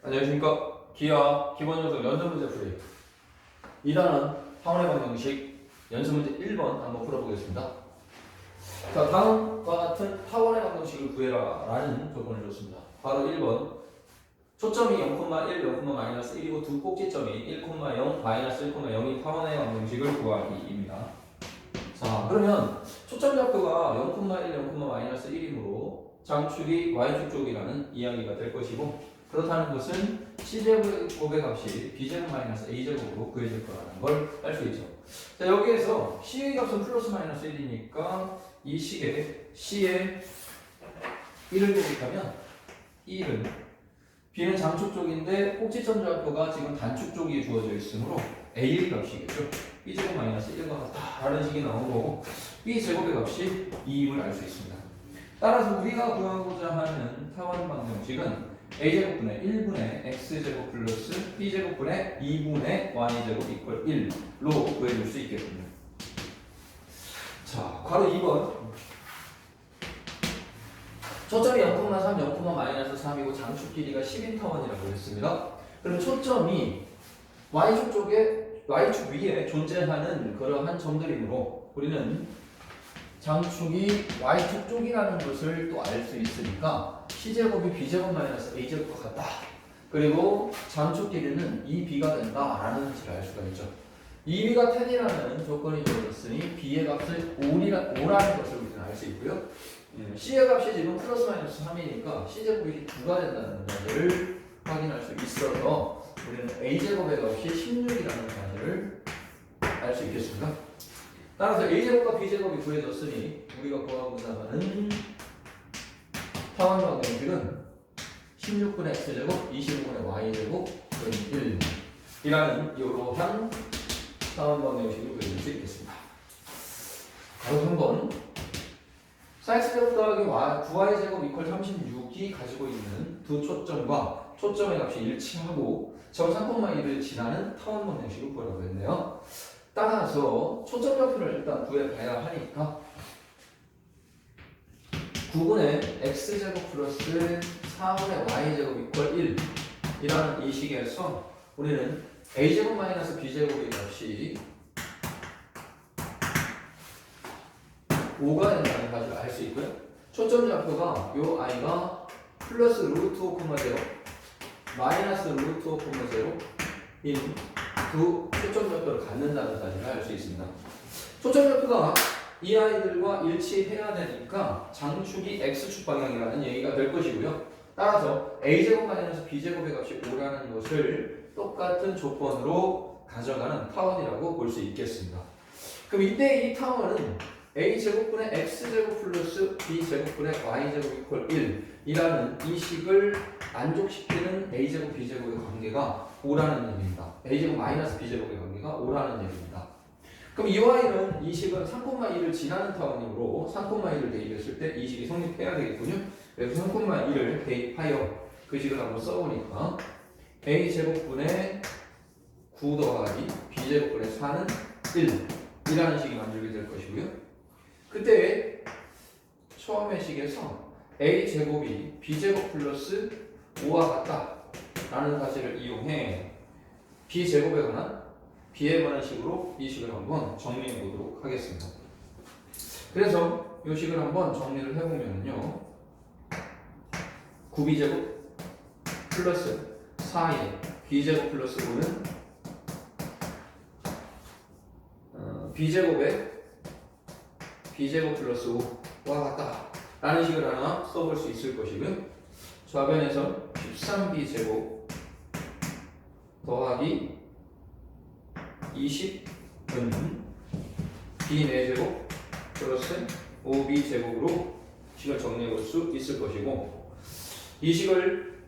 안녕하십니까. 기하 기본요소 연습문제 풀이 2단원 타원의 방정식 연습문제 1번 한번 풀어보겠습니다. 자, 다음과 같은 타원의 방정식을 구해라 라는 조건을 줬습니다. 바로 1번 초점이 0,1, 0,-1이고 두 꼭지점이 1,0, -1,0인 타원의 방정식을 구하기입니다. 자, 그러면 초점 좌표가 0,1, 0,-1이므로 장축이 y축 쪽이라는 이야기가 될 것이고, 그렇다는 것은 c제곱의 값이 b제곱 마이너스 a제곱으로 구해질 거라는 걸 알 수 있죠. 자, 여기에서 c의 값은 플러스 마이너스 1이니까 이 식에 c에 1을 대입하면 1은 b는 장축 쪽인데 꼭지점 좌표가 지금 단축 쪽이 주어져 있으므로 a의 값이겠죠. b제곱 마이너스 1과 같다라는 식이 나온 거고, b제곱의 값이 2임을 알 수 있습니다. 따라서 우리가 구하고자 하는 타원 방정식은 a제곱분의 1분의 x제곱 플러스 b제곱분의 2분의 y제곱 이퀄 1로 구해줄 수 있겠군요. 자, 괄호 2번 초점이 0,3, 0,-3이고 장축 길이가 10인 타원이라고 했습니다. 그럼 초점이 y축 위에 존재하는 그러한 점들이므로 우리는 장축이 y축 쪽이라는 것을 또 알 수 있으니까 c제곱이 b제곱 마이너스 a제곱과 같다. 그리고 장축 길이는 2b가 된다라는 것을 알 수가 있죠. 2b가 10이라는 조건이 주어졌으니 b의 값을 5라는 것을 우리는 알 수 있고요. c의 값이 지금 플러스 마이너스 3이니까 c제곱이 9가 된다는 것을 확인할 수 있어서 우리는 a제곱의 값이 16이라는 사실을 알 수 있겠습니다. 따라서 a제곱과 b제곱이 구해졌으니 우리가 구하고자 하는 타원 방정식은 16분의 x제곱, 25분의 y제곱, 1 이라는 이러한 타원 방정식을 구해줄 수 있겠습니다. 바로 3번 사이즈제곱 더하기 9y제곱 이퀄 36이 가지고 있는 두 초점과 초점의 값이 일치하고 저 3,1을 지나는 타원 방정식을 구하라고 했네요. 따라서 초점 좌표를 일단 구해봐야 하니까 9분의 x제곱 플러스 4분의 y제곱 이퀄 1 이라는 이 식에서 우리는 a제곱 마이너스 b제곱의 값이 5가 된다는 사실을 알 수 있고요. 초점 좌표가 요 i가 플러스 루트 5,0 마이너스 루트 5,0인 두 초점 좌표를 갖는다는 사실을 알 수 있습니다. 초점 좌표가 이 아이들과 일치해야 되니까 장축이 x축 방향이라는 얘기가 될 것이고요. 따라서 a제곱 마이너스 b제곱의 값이 5라는 것을 똑같은 조건으로 가져가는 타원이라고 볼 수 있겠습니다. 그럼 이때 이 타원은 a제곱분의 x제곱 플러스 b제곱분의 y제곱 이퀄 1이라는 이 식을 만족시키는 a제곱 b제곱의 관계가 5라는 얘기입니다. a제곱 마이너스 b제곱의 관계가 5라는 얘기입니다. 그럼 이 y는 이 식은 3,2를 지나는 타원이므로 3,2를 대입했을 때 이 식이 성립해야 되겠군요. 그래서 3,2를 대입하여 그 식을 한번 써보니까 a제곱분의 9 더하기 b제곱분의 4는 1이라는 식이 만들게 될 것이고요. 그때 처음의 식에서 a제곱이 b제곱 플러스 5와 같다 라는 사실을 이용해 b제곱에 관한 b에 관한 식으로 이 식을 한번 정리해 보도록 하겠습니다. 그래서 이 식을 한번 정리를 해보면요, 9b제곱 플러스 4의 b제곱 플러스 5는 b제곱 플러스 5와 같다 라는 식을 하나 써볼 수 있을 것이고요. 좌변에서 13b제곱 더하기 20은 b4제곱 플러스 5b제곱으로 식을 정리해 볼 수 있을 것이고, 이 식을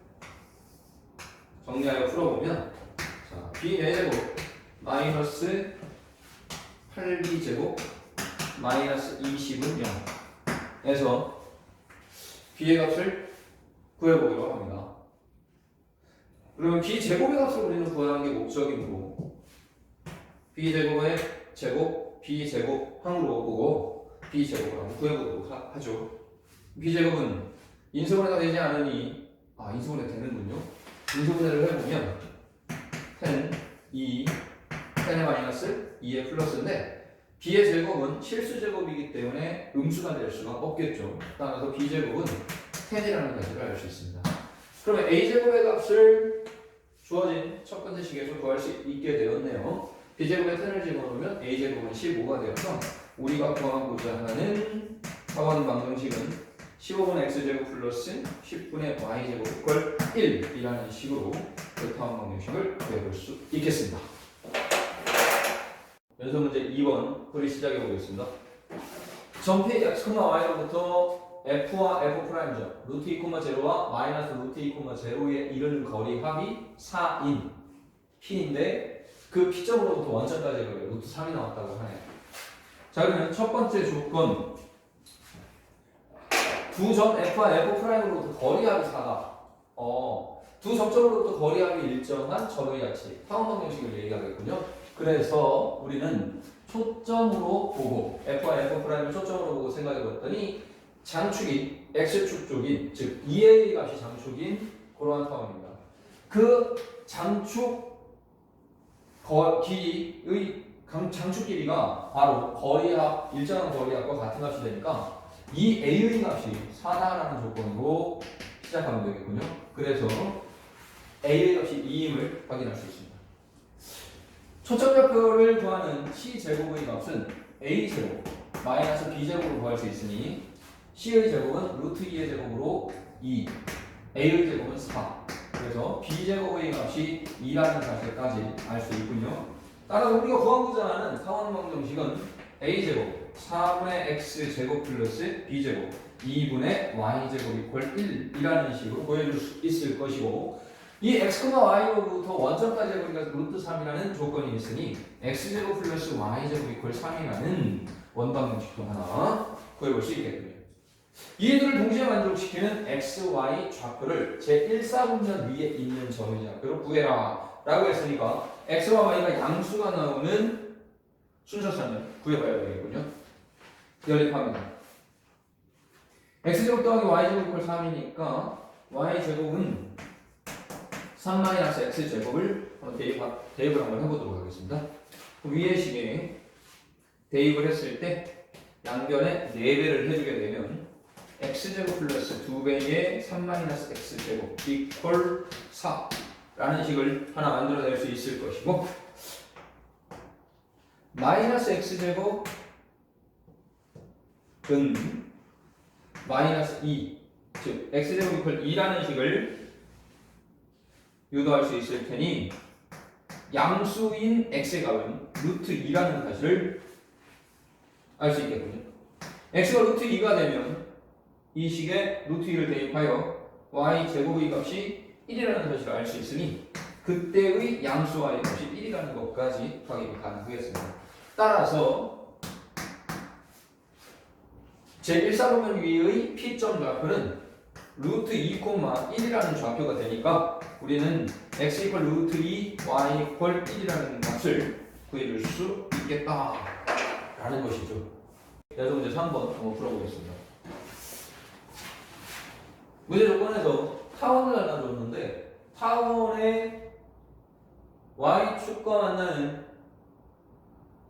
정리하여 풀어보면 자, b4제곱 마이너스 8b제곱 마이너스 20은 0에서 b의 값을 구해보기로 합니다. 그러면 b제곱의 값을 우리는 구하는 게 목적이므로 b제곱의 제곱, b제곱 항으로 보고 b제곱을 한번 구해보도록 하죠. b제곱은 인수분해가 되지 않으니 인수분해 되는군요. 인수분해를 해보면 10, 2, 10의 마이너스 2의 플러스인데 b의 제곱은 실수 제곱이기 때문에 음수가 될 수가 없겠죠. 따라서 b 제곱은 10이라는 가지를 알 수 있습니다. 그러면 a 제곱의 값을 주어진 첫 번째 식에서 구할 수 있게 되었네요. b제곱에 10을 집어넣으면 a제곱은 15가 되어서 우리가 구하고자 하는 사원 방정식은 15분의 x제곱 플러스 10분의 y제곱 이퀄 1이라는 식으로 그 타원 방정식을 구해볼 수 있겠습니다. 연습 문제 2번 풀이 시작해 보겠습니다. 전피 x, y로부터 f와 f'점 루트 2, 0와 마이너스 루트 2, 0에 이르는 거리 합이 4인 p인데 그 p점으로부터 원점까지의 거리가 루트 3이 나왔다고 하네요. 자, 그러면 첫 번째 조건 두 점 f와 f'으로부터 거리합이 4다. 두 점점으로부터 거리합이 일정한 점의 가치 타원 방정식을 얘기하겠군요. 그래서 우리는 초점으로 보고 f와 f'을 초점으로 보고 생각해 봤더니 장축이 x축 쪽인 즉 2a 값이 장축인 그러한 타원입니다. 그 장축 길이의 장축 길이가 바로 거리합 일정한 거리합과 같은 값이 되니까 이 a의 값이 4다라는 조건으로 시작하면 되겠군요. 그래서 a의 값이 2임을 확인할 수 있습니다. 초점좌표를 구하는 c제곱의 값은 a제곱 마이너스 b제곱으로 구할 수 있으니 c의 제곱은 루트 2의 제곱으로 2, a의 제곱은 4. 그래서 b제곱의 값이 2라는 사실까지 알 수 있군요. 따라서 우리가 구하고자 하는 타원 방정식은 a제곱 4분의 x제곱 플러스 b제곱 2분의 y제곱 이퀄 1이라는 식으로 보여줄 수 있을 것이고 이 x, y로부터 원점까지의 거리가 루트 3이라는 조건이 있으니 x제곱 플러스 y제곱 이퀄 3이라는 원방정식도 하나 구해볼 수 있겠군요. 이들을 동시에 만족시키는 x, y 좌표를 제1사분면 위에 있는 점의 좌표로 구해라 라고 했으니까 x와 y가 양수가 나오는 순서선을 구해봐야 되겠군요. 연립합니다. x제곱 더하기 y제곱 이퀄 3이니까 y제곱은 3-x제곱을 대입을 한번 해보도록 하겠습니다. 위의 식에 대입을 했을 때 양변에 4배를 해주게 되면 x제곱 플러스 2배의 3-x제곱 이퀄 4라는 식을 하나 만들어낼 수 있을 것이고 마이너스 x제곱은 마이너스 2 즉 x제곱 이퀄 2라는 식을 유도할 수 있을 테니 양수인 x의 값은 루트 2라는 사실을 알 수 있겠군요. x가 루트 2가 되면 이 식에 루트 2를 대입하여 y 제곱의 값이 1이라는 사실을 알 수 있으니 그때의 양수 y의 값이 1이라는 것까지 확인이 가능하겠습니다. 따라서 제1사분면 위의 p점 좌표는 루트 2, 1이라는 좌표가 되니까 우리는 x 이퀄 루트 2, y 이퀄 1이라는 값을 구해줄 수 있겠다라는 것이죠. 그래서 문제 3번 한번 풀어보겠습니다. 문제 조건에서 타원을 하나 줬는데 타원의 y축과 만나는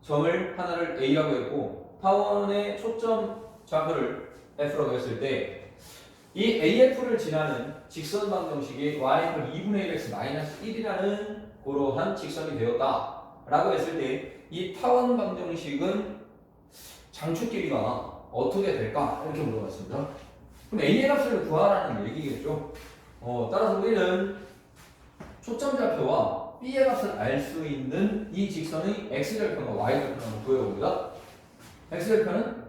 점을 하나를 a라고 했고 타원의 초점 좌표를 f라고 했을 때 이 AF를 지나는 직선 방정식이 y는 2분의 1x 마이너스 1이라는 그러한 직선이 되었다 라고 했을 때 이 타원 방정식은 장축 길이가 어떻게 될까? 이렇게 물어봤습니다. 그럼 A의 값을 구하라는 얘기겠죠. 따라서 우리는 초점 좌표와 B의 값을 알 수 있는 이 직선의 x절편과 y절편을 한번 구해봅니다. x절편은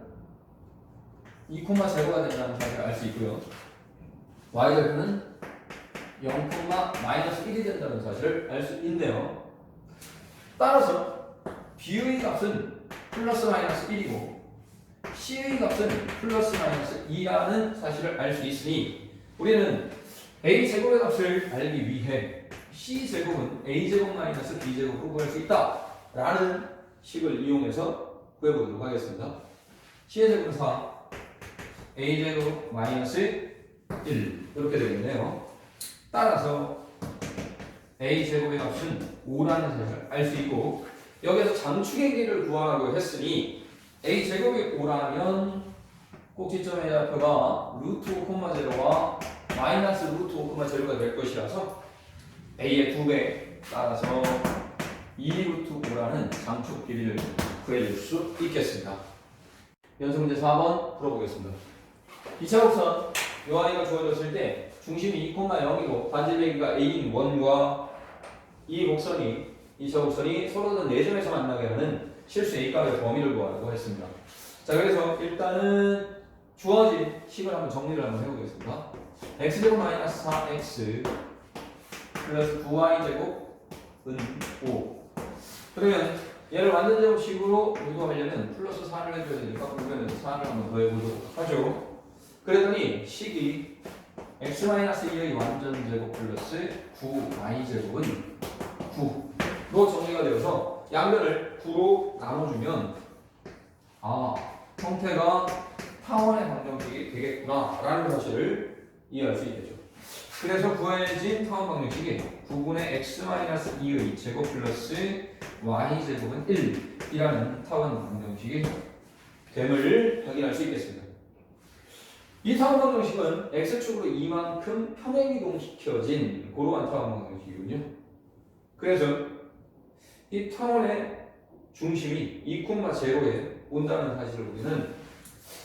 2,0가 된다는 사실을 알 수 있고요. y절편은 0,-1이 된다는 사실을 알 수 있네요. 따라서 b의 값은 플러스 마이너스 1이고 c의 값은 플러스 마이너스 2라는 사실을 알 수 있으니 우리는 a제곱의 값을 알기 위해 c제곱은 a제곱 마이너스 b제곱으로 구할 수 있다 라는 식을 이용해서 구해보도록 하겠습니다. c의 제곱은 4 a제곱 마이너스 1 이렇게 되겠네요. 따라서 a 제곱의 값은 5라는 사실을 알 수 있고 여기서 장축의 길이를 구하라고 했으니 a 제곱이 5라면 꼭지점의 좌표가 루트 5, 0와 마이너스 루트 5, 0가 될 것이라서 a의 2배 따라서 2 루트 5라는 장축 길이를 구해줄 수 있겠습니다. 연습 문제 4번 풀어보겠습니다. 2차 곡선 이 아이가 주어졌을 때 중심이 2,0이고 반지배기가 a인 1과 이 곡선이 2차 곡선이 서로는 4점에서 만나게 하는 실수 a값의 범위를 구하라고 했습니다. 자, 그래서 일단은 주어진 식을 한번 정리를 한번 해보겠습니다. x제곱 마이너스 4x 플러스 9y제곱은 5. 그러면 얘를 완전 제곱식으로 유도하려면 플러스 4를 해줘야 되니까 그러면 4를 한번 더해보도록 하죠. 그랬더니 식이 x-2의 완전 제곱 플러스 9y제곱은 9로 정리가 되어서 양변을 9로 나눠주면 형태가 타원의 방정식이 되겠구나 라는 사실을 이해할 수 있겠죠. 그래서 구해진 타원 방정식이 9분의 x-2의 제곱 플러스 y제곱은 1이라는 타원 방정식이 됨을 확인할 수 있겠습니다. 이 타원 방정식은 x축으로 이만큼 평행이동시켜진 고러한 타원 방정식이군요. 그래서 이 타원의 중심이 2,0에 온다는 사실을 우리는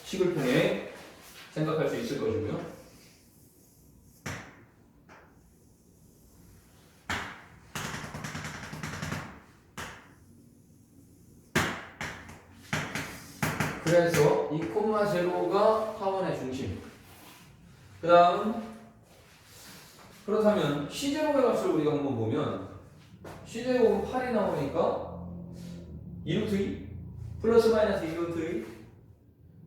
식을 통해 생각할 수 있을 것이고요. 그래서 2,0가 타원의 중심. 그 다음 그렇다면 C제곱의 값을 우리가 한번 보면 C제곱은 8이 나오니까 2루트 2 플러스 마이너스 2루트 2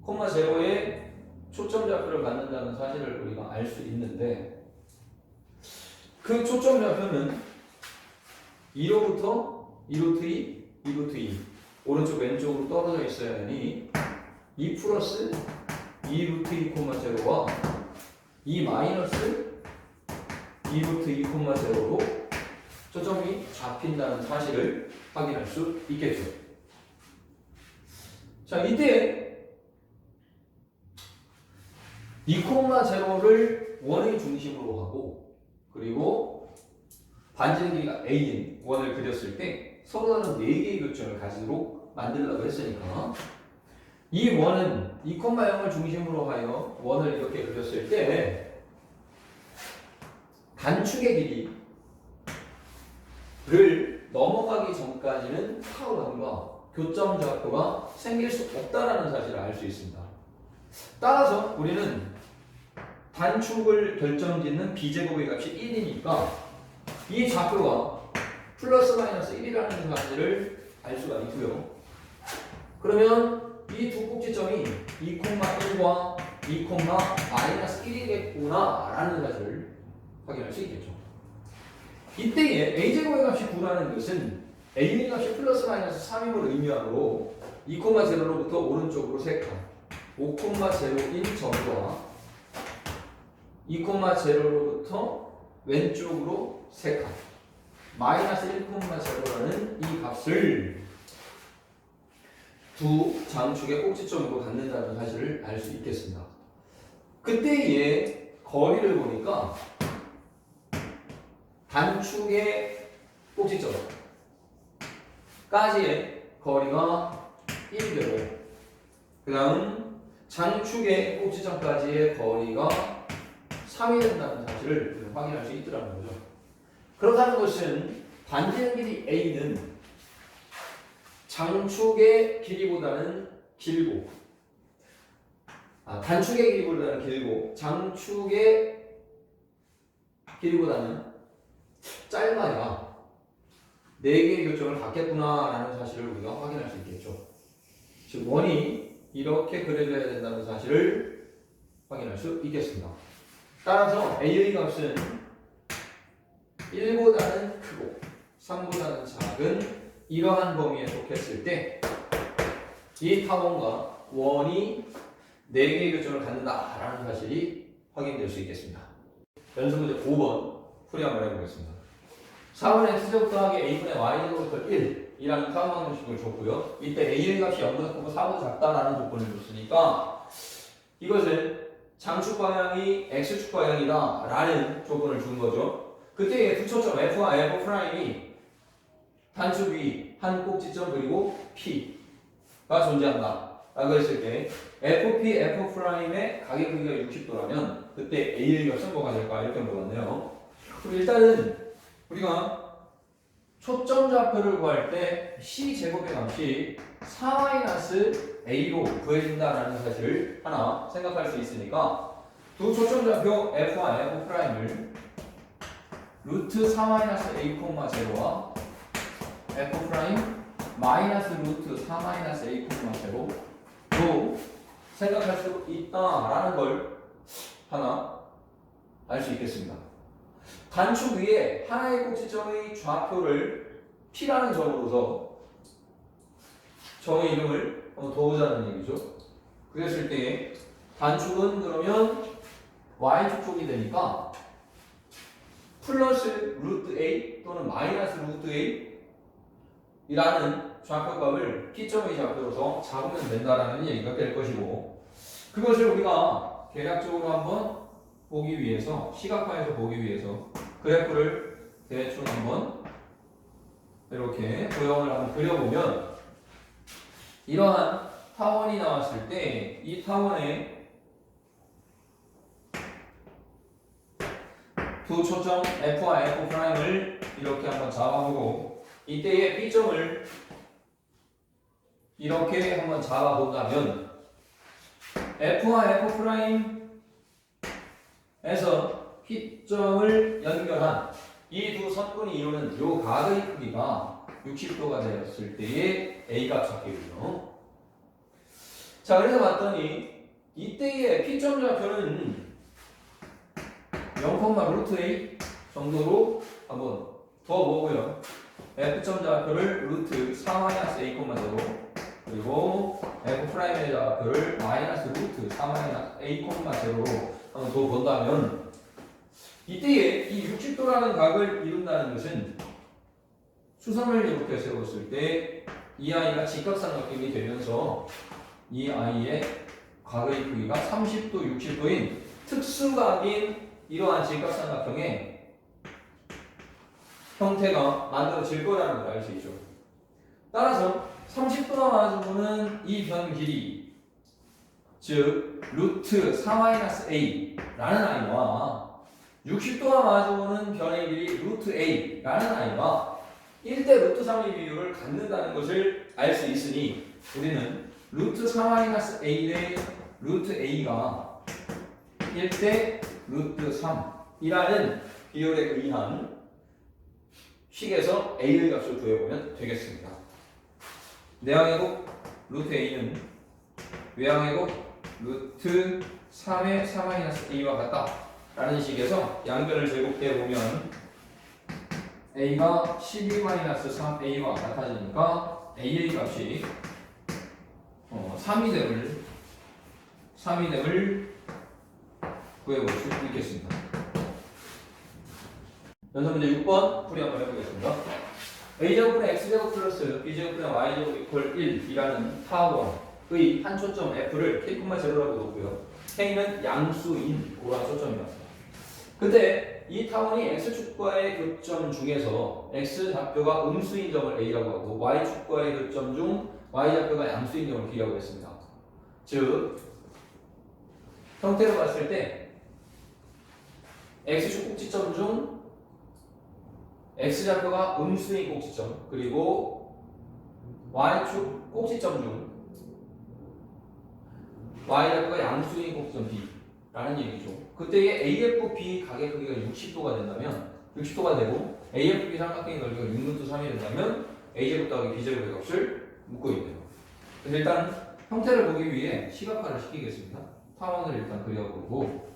콤마 제로에 초점 좌표를 갖는다는 사실을 우리가 알 수 있는데 그 초점 좌표는 2로부터 2루트 2, 2루트 2 오른쪽 왼쪽으로 떨어져 있어야 하니 2 플러스 2루트 2 콤마 제로와 2 마이너스 2루트 2 콤마 제로로 초점이 잡힌다는 사실을 확인할 수 있겠죠. 자, 이때 2,0를 원의 중심으로 하고 그리고 반지의 길이가 a인 원을 그렸을 때 서로 다른 4개의 교점을 가지도록 만들려고 했으니까 이 원은 2,0을 중심으로 하여 원을 이렇게 그렸을 때 단축의 길이를 넘어가기 전까지는 타원과 교점 좌표가 생길 수 없다라는 사실을 알 수 있습니다. 따라서 우리는 단축을 결정짓는 b제곱의 값이 1이니까 이 좌표가 플러스 마이너스 1이라는 사실을 알 수가 있고요. 그러면 이 두 꼭지점이 2,1과 2, 마이너스 1이겠구나 라는 사실을 확인할 수 있겠죠. 이때에 a제곱의 값이 9라는 것은 a의 값이 플러스 마이너스 3임을 의미하므로 2,0로부터 오른쪽으로 3칸 5,0인 점과 2,0로부터 왼쪽으로 3칸 마이너스 1,0라는 이 값을 두 장축의 꼭지점으로 갖는다는 사실을 알 수 있겠습니다. 그때의 거리를 보니까 단축의 꼭지점까지의 거리가 1되고 그 다음 장축의 꼭지점까지의 거리가 3이 된다는 사실을 확인할 수 있더라는 거죠. 그렇다는 것은 반지의 길이 A는 장축의 길이보다는 길고 단축의 길이보다는 길고 장축의 길이보다는 짧아야 4개의 교점을 갖겠구나라는 사실을 우리가 확인할 수 있겠죠. 즉 원이 이렇게 그려져야 된다는 사실을 확인할 수 있겠습니다. 따라서 A의 값은 1보다는 크고 3보다는 작은 이러한 범위에 속했을 때 이 타원과 원이 4개의 교점을 갖는다라는 사실이 확인될 수 있겠습니다. 연습 문제 5번 풀이 한번 해보겠습니다. 4분의 x제곱 더하기 a분의 y제곱 1이라는 타원 방정식을 줬고요. 이때 a의 값이 0보다 크고 4보다 작다라는 조건을 줬으니까 이것은 장축 방향이 x축 방향이다 라는 조건을 준 거죠. 그때 두 초점 f와 f'이 단축 위 한 꼭지점 그리고 p가 존재한다 라고 했을 때 fp f'의 가격 크기가 60도라면 그때 a의 값은 뭐가 될까 이렇게 물어봤네요. 그럼 일단은 우리가 초점 좌표를 구할 때 c제곱의 값이 4-a로 구해진다라는 사실을 하나 생각할 수 있으니까 두 초점 좌표 f와 f'을 루트 4-a, 0와 f' 마이너스 루트 4-a, 0로 생각할 수 있다라는 걸 하나 알 수 있겠습니다. 단축 위에 하나의 꼭지점의 좌표를 P라는 점으로서 점의 이름을 한번 둬보자는 얘기죠. 그랬을 때 단축은 그러면 Y축 쪽이 되니까 플러스 루트 A 또는 마이너스 루트 A 이라는 좌표값을 P점의 좌표로서 잡으면 된다라는 얘기가 될 것이고 그것을 우리가 계략적으로 한번 보기 위해서 시각화해서 보기 위해서 그래프를 대충 한번 이렇게 도형을 한번 그려보면 이러한 타원이 나왔을 때 이 타원의 두 초점 F와 F'을 이렇게 한번 잡아보고 이때의 B점을 이렇게 한번 잡아본다면 F와 F'에서 P점을 연결한 이 두 선분이 이루는 이 각의 크기가 60도가 되었을 때의 A값 찾기군요. 자, 그래서 봤더니 이때의 P점 좌표는 0,루트 A 정도로 한번 두어보고요. F점 좌표를 루트 4-a, 0 그리고 F'의 좌표를 마이너스 루트 4-a, 0로 한번 두어본다면 이때에 이 60도라는 각을 이룬다는 것은 수선을 이렇게 세웠을 때 이 아이가 직각삼각형이 되면서 이 아이의 각의 크기가 30도, 60도인 특수각인 이러한 직각삼각형의 형태가 만들어질 거라는 걸 알 수 있죠. 따라서 30도가 마주보는 이 변 길이 즉 루트 4-a라는 아이와 60도가 마주보는 변의 길이 루트 a라는 아이와 1대 루트 3의 비율을 갖는다는 것을 알 수 있으니 우리는 루트 4-a 대 루트 a가 1대 루트 3이라는 비율에 의한 식에서 a의 값을 구해보면 되겠습니다. 내항의 곱 루트 a는 외항의 곱 루트 3의 4-a와 같다 라는 식에서 양변을 제곱해보면 a가 12-3a와 같아지니까 a의 값이 3이 구해볼 수 있겠습니다. 연습 문제 6번 풀이 한번 해보겠습니다. a제곱분의 x제곱 플러스 b제곱분의 y제곱 이퀄 1이라는 타원의 한 초점 f를 k,0라고 놓고요. k는 양수인 고란 초점이었습니다. 근데 이 타원이 x축과의 교점 중에서 x좌표가 음수인 점을 a라고 하고 y축과의 교점 중 y좌표가 양수인 점을 b라고 했습니다. 즉 형태로 봤을 때 x축 꼭지점 중 x좌표가 음수인 꼭지점 그리고 y축 꼭지점 중 y좌표가 양수인 꼭지점 b라는 얘기죠. 그때의 AFB 각의 크기가 60도가 된다면 60도가 되고 AFB 삼각형의 넓이가 6루트 3이 된다면 A제곱 더하기 B제곱의 값을 묻고 있네요. 그래서 일단 형태를 보기 위해 시각화를 시키겠습니다. 타원을 일단 그려보고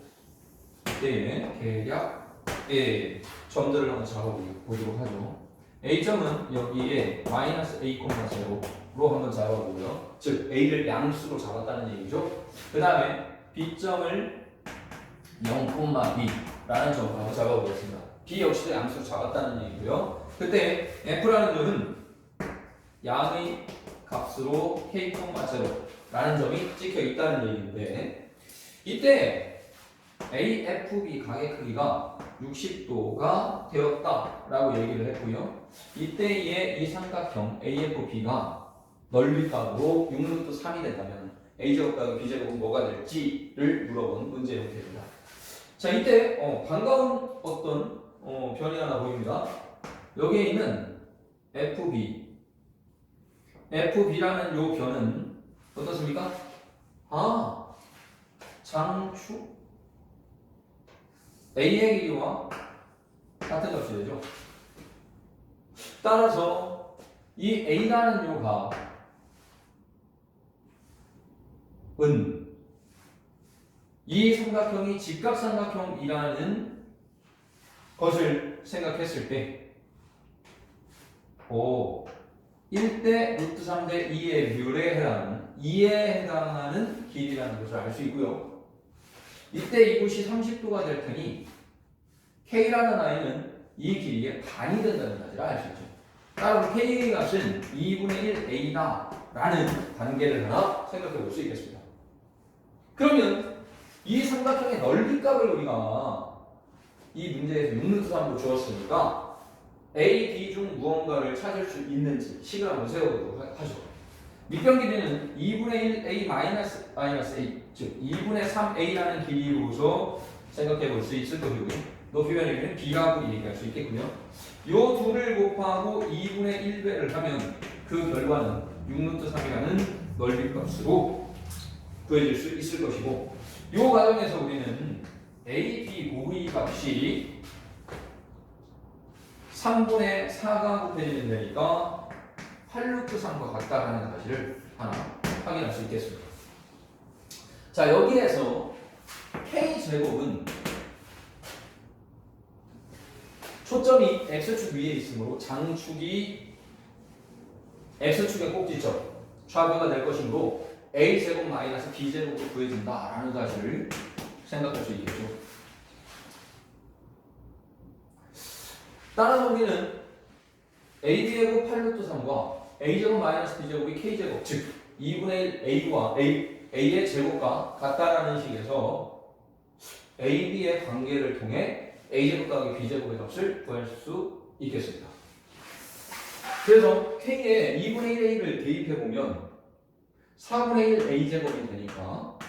이때의 계략의 점들을 한번 잡아보도록 하죠. A점은 여기에 마이너스 A, 0로 한번 잡아보고요. 즉 A를 양수로 잡았다는 얘기죠. 그 다음에 B점을 0,b라는 점으로 한번 잡아보겠습니다. B 역시도 양수로 작았다는 얘기고요. 그때 F라는 점은 양의 값으로 K, 0라는 점이 찍혀 있다는 얘기인데 이때 AFB 가계 크기가 60도가 되었다라고 얘기를 했고요. 이때의 이 삼각형 AFB가 넓이값으로 6루트 3이 된다면 A제곱 더하기 B제곱은 뭐가 될지를 물어본 문제 형태입니다. 자, 이때 반가운 어떤 변이 하나 보입니다. 여기에 있는 FB라는 요 변은 어떻습니까? 장축 A의 길이와 같은 값이 되죠. 따라서 이 A라는 요 값은 이 삼각형이 직각삼각형이라는 것을 생각했을 때 1대 루트 3대 2의 뮬에 해당하는 2에 해당하는 길이라는 것을 알 수 있고요. 이때 이곳이 30도가 될 테니 K라는 아이는 이 길이의 반이 된다는 사실을 알 수 있죠. 따라서 K의 값은 2분의 1 A다라는 관계를 하나 생각해 볼 수 있겠습니다. 그러면 이 삼각형의 넓이 값을 우리가 이 문제에서 6루트 3으로 주었으니까 A, B 중 무언가를 찾을 수 있는지 식을 한번 세워보도록 하죠. 밑변 길이는 2분의 1 A 마이너스 A, 즉 2분의 3 A라는 길이로서 생각해 볼 수 있을 것이고요. 높이 변의 길이는 B라고 얘기할 수 있겠군요. 요 둘을 곱하고 2분의 1배를 하면 그 결과는 6루트 3이라는 넓이 값으로 구해질 수 있을 것이고, 이 과정에서 우리는 A, B 곱의 값이 3분의 4가 곱해지는 데니까 8루트 3과 같다라는 사실을 하나 확인할 수 있겠습니다. 자, 여기에서 K제곱은 초점이 X축 위에 있으므로 장축이 X축의 꼭지점 좌표가 될 것이므로 A제곱 마이너스 B제곱으로 구해진다라는 사실을 생각할 수 있겠죠. 따라서 우리는 AB의 곱 8루트 3과 A제곱 마이너스 B제곱이 K제곱, 즉 2분의 1 A와 A의 제곱과 같다라는 식에서 AB의 관계를 통해 A제곱 더하기 B제곱의 값을 구할 수 있겠습니다. 그래서 K에 2분의 1 A를 대입해보면 4분의 1 A제곱이 되니까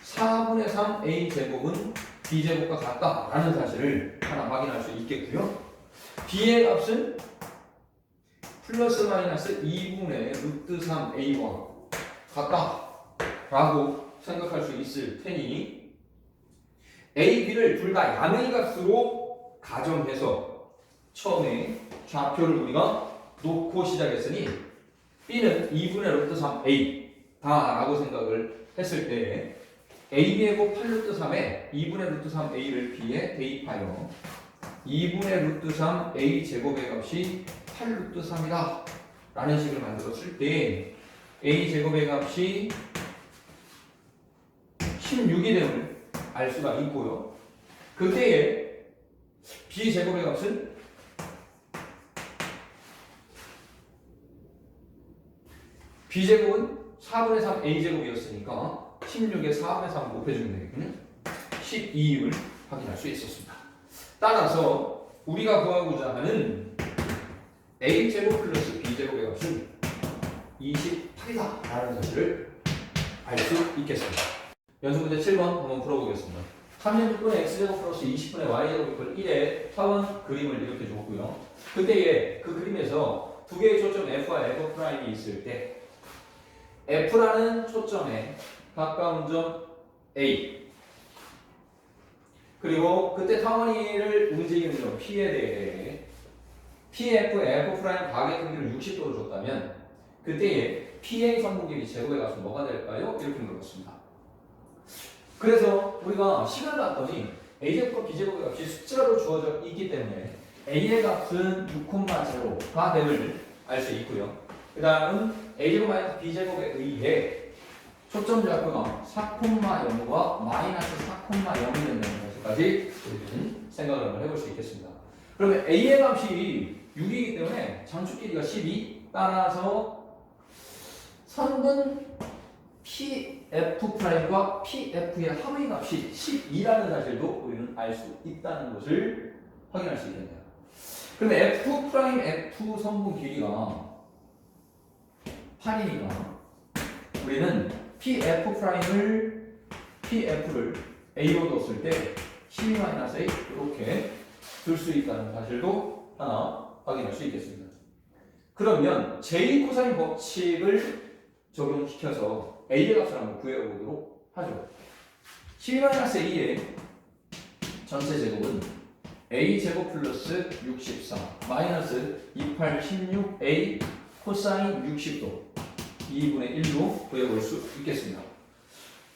4분의 3 A제곱은 B제곱과 같다라는 사실을 하나 확인할 수 있겠고요. B의 값은 플러스 마이너스 2분의 루트 3 A와 같다라고 생각할 수 있을 테니 A, B를 둘 다 양의 값으로 가정해서 처음에 좌표를 우리가 놓고 시작했으니 B는 2분의 루트 3A 다라고 생각을 했을 때 AB의 곱 8루트 3에 2분의 루트 3A를 B에 대입하여 2분의 루트 3A 제곱의 값이 8루트 3이다 라는 식을 만들었을 때 A 제곱의 값이 16이 됨을 알 수가 있고요. 그때에 B 제곱의 값은 B제곱은 4분의 3 A제곱이었으니까 16에 4분의 3을 곱해주면 되겠군요. 12을 확인할 수 있었습니다. 따라서 우리가 구하고자 하는 A제곱 플러스 B제곱의 값은 28이다 라는 사실을 알 수 있겠습니다. 연습문제 7번 한번 풀어보겠습니다. 36분의 X제곱 플러스 20분의 Y제곱 이퀄 1의 타원 그림을 이렇게 줬고요. 그때에 그 그림에서 두 개의 초점 F와 F'이 있을 때 F라는 초점에 가까운 점 A 그리고 그때 타원이를 움직이는 점 P에 대해 PF, F' 가계 크기를 60도로 줬다면 그때의 PA 선분기의 제곱의 값은 뭐가 될까요? 이렇게 물어봤습니다. 그래서 우리가 식을 봤더니 A제곱과 B제곱의 값이 숫자로 주어져 있기 때문에 A의 값은 6,0가 됨을 알 수 있고요. 그 다음은 A제곱 마이너스 B제곱에 의해 초점 좌표가 4,0과 마이너스 4,0이 된다는 것을 것까지 우리는 생각을 한번 해볼 수 있겠습니다. 그러면 A의 값이 6이기 때문에 장축 길이가 12, 따라서 선분 PF'과 PF의 합의 값이 12라는 사실도 우리는 알 수 있다는 것을 확인할 수 있겠네요. 그러면 F' F 선분 길이가 8이니까 우리는 PF'를 A로 뒀을 때 12-A 이렇게 둘 수 있다는 사실도 하나 확인할 수 있겠습니다. 그러면 제2 코사인 법칙을 적용시켜서 A의 값을 한번 구해보도록 하죠. 12-A의 전체 제곱은 A제곱 플러스 64 마이너스 28, 16A 코사인 60도 2분의 1로 구해볼 수 있겠습니다.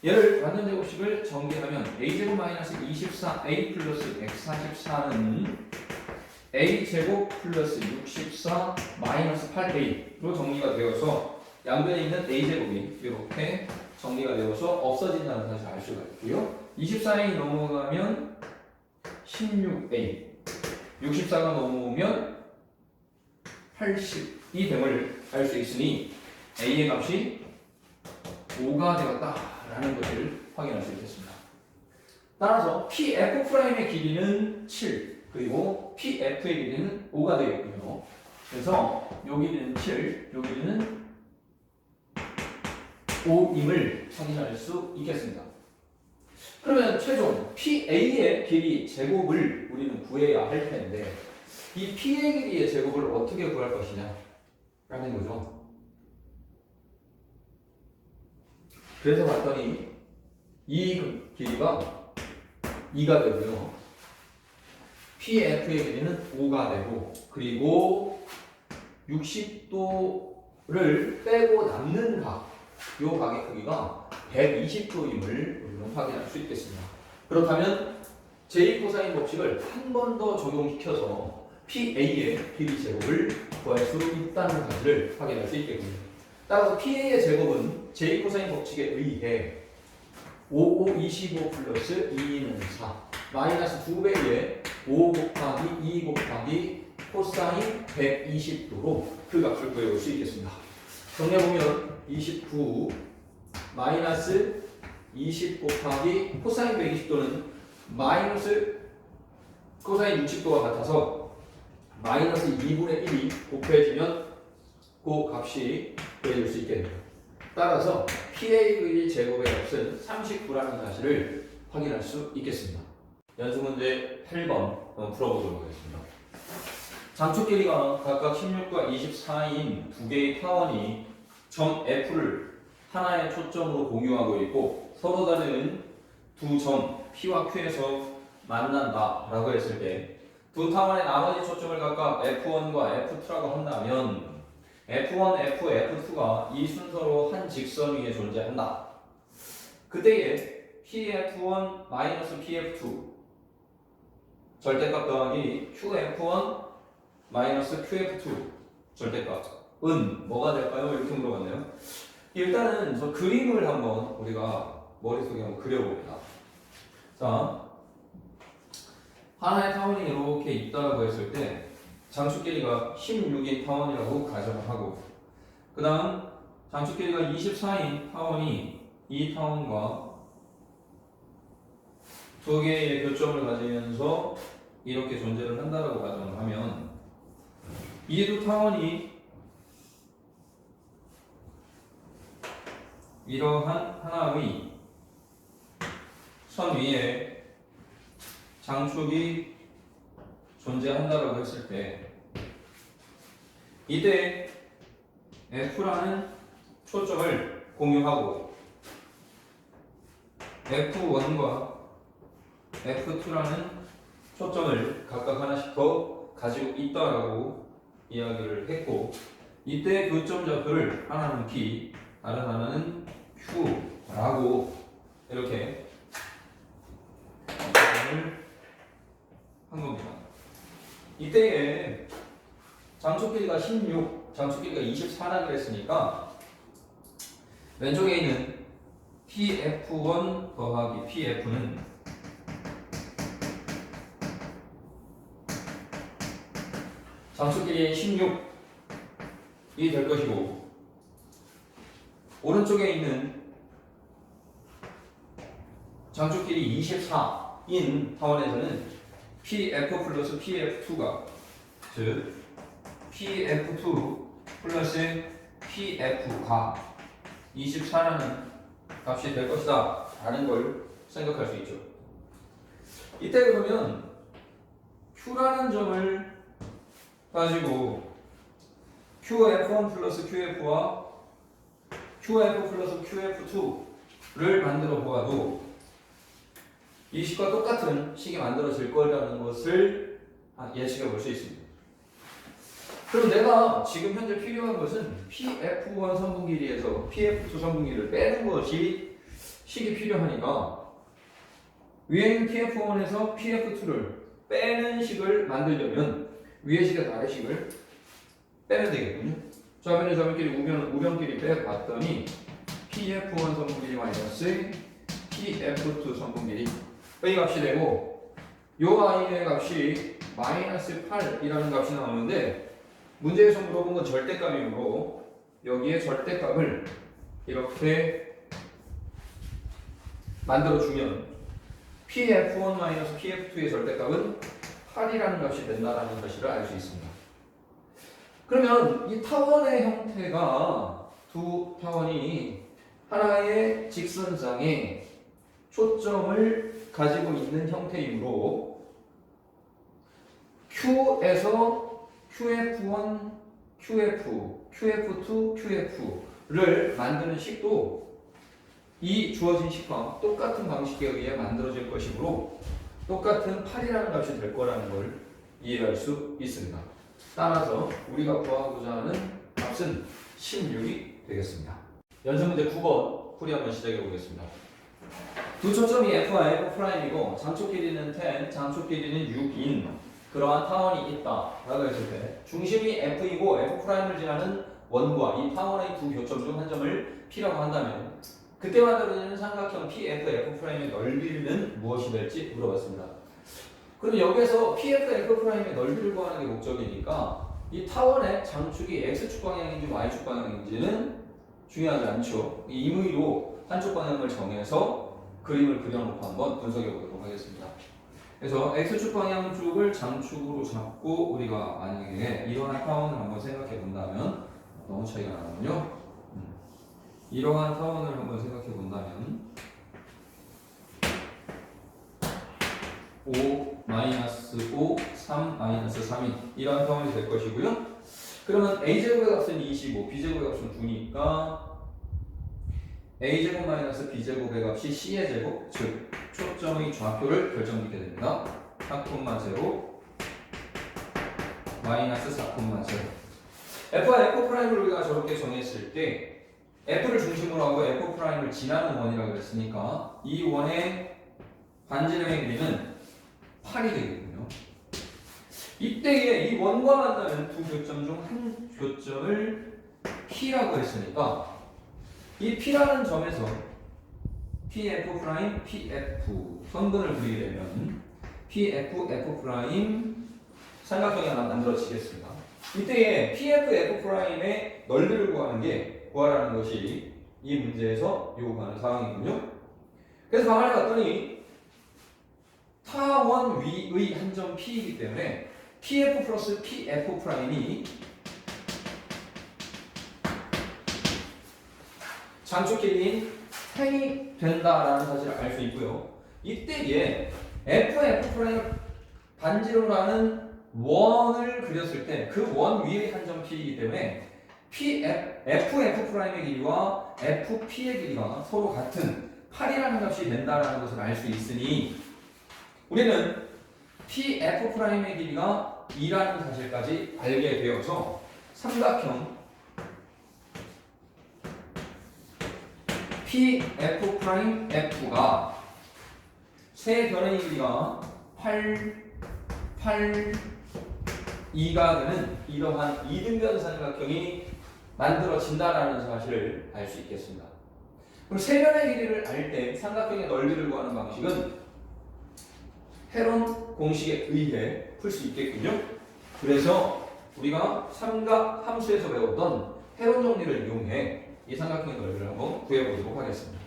얘를 완전 제곱식을 전개하면 A제곱 마이너스 24A 플러스 144는 A제곱 플러스 64 마이너스 8A로 정리가 되어서 양변에 있는 A제곱이 이렇게 정리가 되어서 없어진다는 사실을 알 수가 있고요. 24A 넘어가면 16A 64가 넘어오면 82 됨을 알 수 있으니 A의 값이 5가 되었다라는 것을 확인할 수 있겠습니다. 따라서 PF'의 길이는 7 그리고 PF의 길이는 5가 되겠군요. 그래서 요 길이는 7, 요 길이는 5임을 확인할 수 있겠습니다. 그러면 최종 PA의 길이 제곱을 우리는 구해야 할 텐데 이 P의 길이의 제곱을 어떻게 구할 것이냐 라는 거죠. 그래서 봤더니 이 길이가 2가 되고요. PF의 길이는 5가 되고 그리고 60도를 빼고 남는 각, 요 각의 크기가 120도임을 우리는 확인할 수 있겠습니다. 그렇다면 제2 코사인 법칙을 한 번 더 적용시켜서 PA의 길이 제곱을 구할 수 있다는 사실을 확인할 수 있겠군요. 따라서 PA의 제곱은 제2 코사인 법칙에 의해 5, 5, 25 플러스 2는 4 마이너스 2배의 5 곱하기 2 곱하기 코사인 120도로 그 값을 구해볼 수 있겠습니다. 정리해보면 29 마이너스 20 곱하기 코사인 120도는 마이너스 코사인 60도가 같아서 마이너스 2분의 1이 곱해지면 그 값이 구해질 수 있겠네요. 따라서 PA의 제곱의 값은 39라는 사실을 확인할 수 있겠습니다. 연습문제 8번 풀어보도록 하겠습니다. 장축 길이가 각각 16과 24인 두 개의 타원이 점 F를 하나의 초점으로 공유하고 있고 서로 다른 두 점 P와 Q에서 만난다 라고 했을 때 두 타원의 나머지 초점을 각각 F1과 F2라고 한다면 F1, F, F2가 이 순서로 한 직선 위에 존재한다. 그때에 PF1 마이너스 PF2 절대값 더하기 QF1 마이너스 QF2 절대값은 뭐가 될까요? 이렇게 물어봤네요. 일단은 저 그림을 한번 우리가 머릿속에 한번 그려봅니다. 자, 하나의 타원이 이렇게 있다고 했을 때 장축 길이가 16인 타원이라고 가정을 하고 그 다음 장축 길이가 24인 타원이 이 타원과 두 개의 교점을 가지면서 이렇게 존재를 한다라고 가정을 하면 이 두 타원이 이러한 하나의 선 위에 장축이 존재한다라고 했을 때 이때 F라는 초점을 공유하고 F1과 F2라는 초점을 각각 하나씩 더 가지고 있다라고 이야기를 했고 이때 교점 좌표를 하나는 P, 다른 하나는 Q라고 이렇게 한 겁니다. 이때에 장축 길이가 16, 장축 길이가 24라 그랬으니까 왼쪽에 있는 PF1 더하기 PF는 장축끼리 16이 될 것이고 오른쪽에 있는 장축끼리 24인 타원에서는 PF 플러스 PF2가 즉 PF2 플러스 PF가 24라는 값이 될 것이다 라는 걸 생각할 수 있죠. 이때 그러면 Q라는 점을 가지고 QF1 플러스 QF와 QF 플러스 QF2를 만들어 보아도 이 식과 똑같은 식이 만들어질 거라는 것을 예측해 볼 수 있습니다. 그럼 내가 지금 현재 필요한 것은 PF1 선분 길이에서 PF2 선분 길이를 빼는 것이 식이 필요하니까 위에 있는 PF1에서 PF2를 빼는 식을 만들려면 위에 식에서 아래 식을 빼면 되겠군요. 좌변에 좌변끼리 우변끼리 빼봤더니 PF1 선분 길이 마이너스 PF2 선분 길이 이 값이 되고 요 i의 값이 마이너스 8이라는 값이 나오는데 문제에서 물어본 건 절대값이므로 여기에 절대값을 이렇게 만들어주면 PF1 PF2의 절대값은 8이라는 값이 된다는 것을 알 수 있습니다. 그러면 이 타원의 형태가 두 타원이 하나의 직선상에 초점을 가지고 있는 형태이므로 Q에서 QF1, QF, QF2, QF를 만드는 식도 이 주어진 식과 똑같은 방식에 의해 만들어질 것이므로 똑같은 8이라는 값이 될 거라는 걸 이해할 수 있습니다. 따라서 우리가 구하고자 하는 값은 16이 되겠습니다. 연습 문제 9번 풀이 한번 시작해 보겠습니다. 두 초점이 F와 F'이고 장축 길이는 10, 장축 길이는 6인 그러한 타원이 있다 라고 했을 때 중심이 F이고 F'을 지나는 원과 이 타원의 두 교점 중 한 점을 P라고 한다면 그때 만들어지는 삼각형 PF, F'의 넓이는 무엇이 될지 물어봤습니다. 그럼 여기서 PF, F'의 넓이를 구하는 게 목적이니까 이 타원의 장축이 X축 방향인지 Y축 방향인지는 중요하지 않죠. 이 임의로 한쪽 방향을 정해서 그림을 그려놓고 한번 분석해 보도록 하겠습니다. 그래서 X축 방향 쪽을 장축으로 잡고 우리가 만약에 이러한 타원을 한번 생각해 본다면 너무 차이가 나군요. 이러한 타원을 한번 생각해 본다면 5, 마이너스 5, 3, 마이너스 3이 이러한 타원이 될 것이고요. 그러면 A제곱의 값은 25, B제곱의 값은 9니까 A제곱 마이너스 B제곱의 값이 C의 제곱, 즉 초점의 좌표를 결정짓게 됩니다. 4,0 마이너스 4,0 F와 F'을 우리가 저렇게 정했을 때 F를 중심으로 하고 F'을 지나는 원이라고 했으니까 이 원의 반지름의 길이는 8이 되겠군요. 이때에 이 원과 만나는 두 교점 중 한 교점을 P라고 했으니까 이 P라는 점에서 PF', PF 선분을 그리게 되면 PF, F' 삼각형이 하나 만들어지겠습니다. 이때에 PF, F'의 넓이를 구하라는 것이 이 문제에서 요구하는 사항이군요. 그래서 가만히 봤더니 타원 위의 한 점 P이기 때문에 PF 플러스 PF'이 장축 길이인 10이 된다라는 사실을 알 수 있고요. 이때에 F'을 반지름으로 하는 원을 그렸을 때 그 원 위의 한 점 P이기 때문에 F'의 길이와 FP의 길이가 서로 같은 8이라는 값이 된다라는 것을 알 수 있으니 우리는 PF'의 길이가 2라는 사실까지 알게 되어서 삼각형 PF'F가 세 변의 길이가 8, 2가 되는 이러한 이등변 삼각형이 만들어진다라는 사실을 알 수 있겠습니다. 그럼 세 변의 길이를 알 때 삼각형의 넓이를 구하는 방식은 헤론 공식에 의해 풀 수 있겠군요. 그래서 우리가 삼각 함수에서 배웠던 해론 정리를 이용해 이 삼각형의 넓이를 한번 구해보도록 하겠습니다.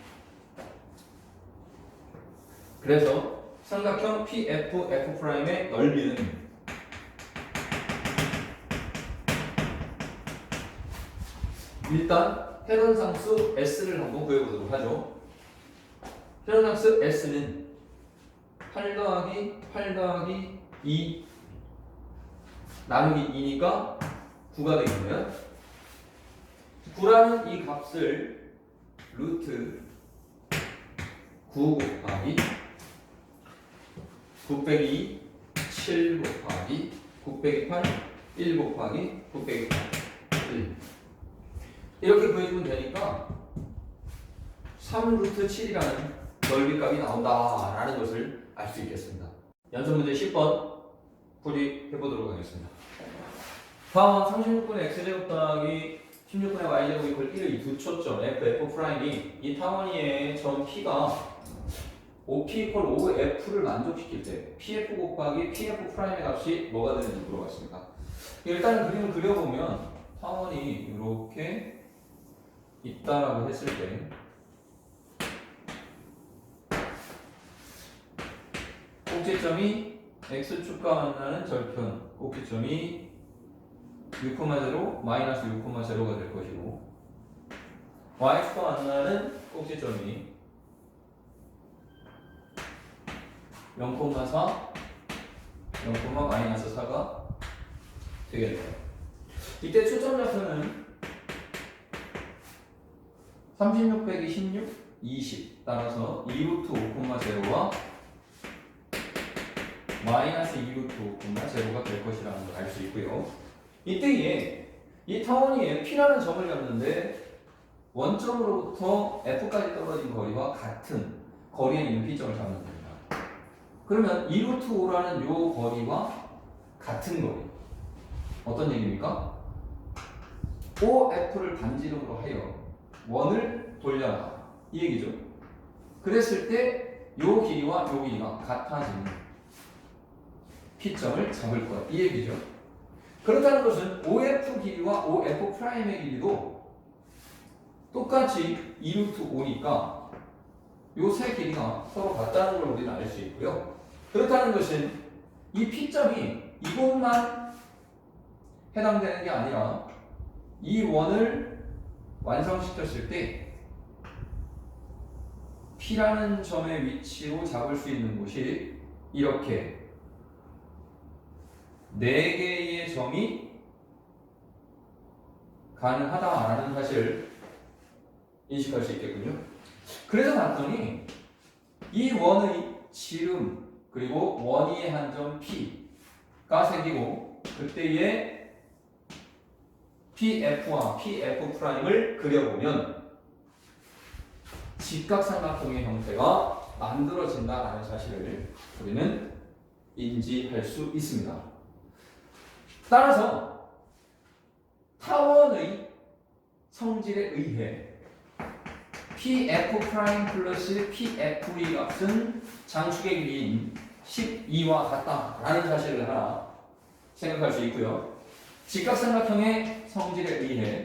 그래서 삼각형 PFF'의 넓이는 일단 해론상수 S를 한번 구해보도록 하죠. 해론상수 S는 8 더하기 8 더하기 2 나누기 2니까 9가 되겠네요. 9라는 이 값을 루트 9 곱하기 9 빼기 7 곱하기 9 빼기 8 1 곱하기 9 빼기 8 1 이렇게 구해주면 되니까 3 루트 7이라는 넓이값이 나온다라는 것을 알 수 있겠습니다. 연습 문제 10번 풀이해보도록 하겠습니다. 다음 36분의 x제곱 더하기 16분의 y제곱 이퀄 1의 이 두 초점 f,f''이 이 타원이의 점 p가 OP 이퀄 5f를 만족시킬 때 pf 곱하기 pf'의 값이 뭐가 되는지 물어봤습니다. 일단 그림을 그려보면 타원이 이렇게 있다라고 했을 때 꼭지점이 x축과 만나는 절편 꼭지점이 6,0 마이너스 6,0가 될 것이고 y축과 만나는 꼭지점이 0,4 0,마이너스 4가 되겠네요. 이때 초점 좌표는 36 빼기 16 20 따라서 2루트 5,0와 마이너스 2루트 5,0가 될 것이라는 걸 알 수 있고요. 이때에 이 타원이 P라는 점을 잡는데 원점으로부터 F까지 떨어진 거리와 같은 거리에 있는 P점을 잡는 겁니다. 그러면 2루트 5라는 요 거리와 같은 거리 어떤 얘기입니까? OF를 반지름으로 하여 원을 돌려라 이 얘기죠. 그랬을 때 요 길이와 요 길이가 같아지는 P점을 잡을 거야 이 얘기죠. 그렇다는 것은 OF 길이와 OF'의 길이도 똑같이 2루트 5니까 요 세 길이가 서로 같다는 걸 우리는 알 수 있고요. 그렇다는 것은 이 P점이 이곳만 해당되는 게 아니라 이 원을 완성시켰을 때 P라는 점의 위치로 잡을 수 있는 곳이 이렇게 4개의 점이 가능하다라는 사실을 인식할 수 있겠군요. 그래서 봤더니 이 원의 지름 그리고 원위의 한 점 P가 생기고 그때의 PF와 PF'을 그려보면 직각삼각형의 형태가 만들어진다라는 사실을 우리는 인지할 수 있습니다. 따라서 타원의 성질에 의해 PF' 플러스 PF의 값은 장축의 길이인 12와 같다라는 사실을 하나 생각할 수 있고요. 직각삼각형의 성질에 의해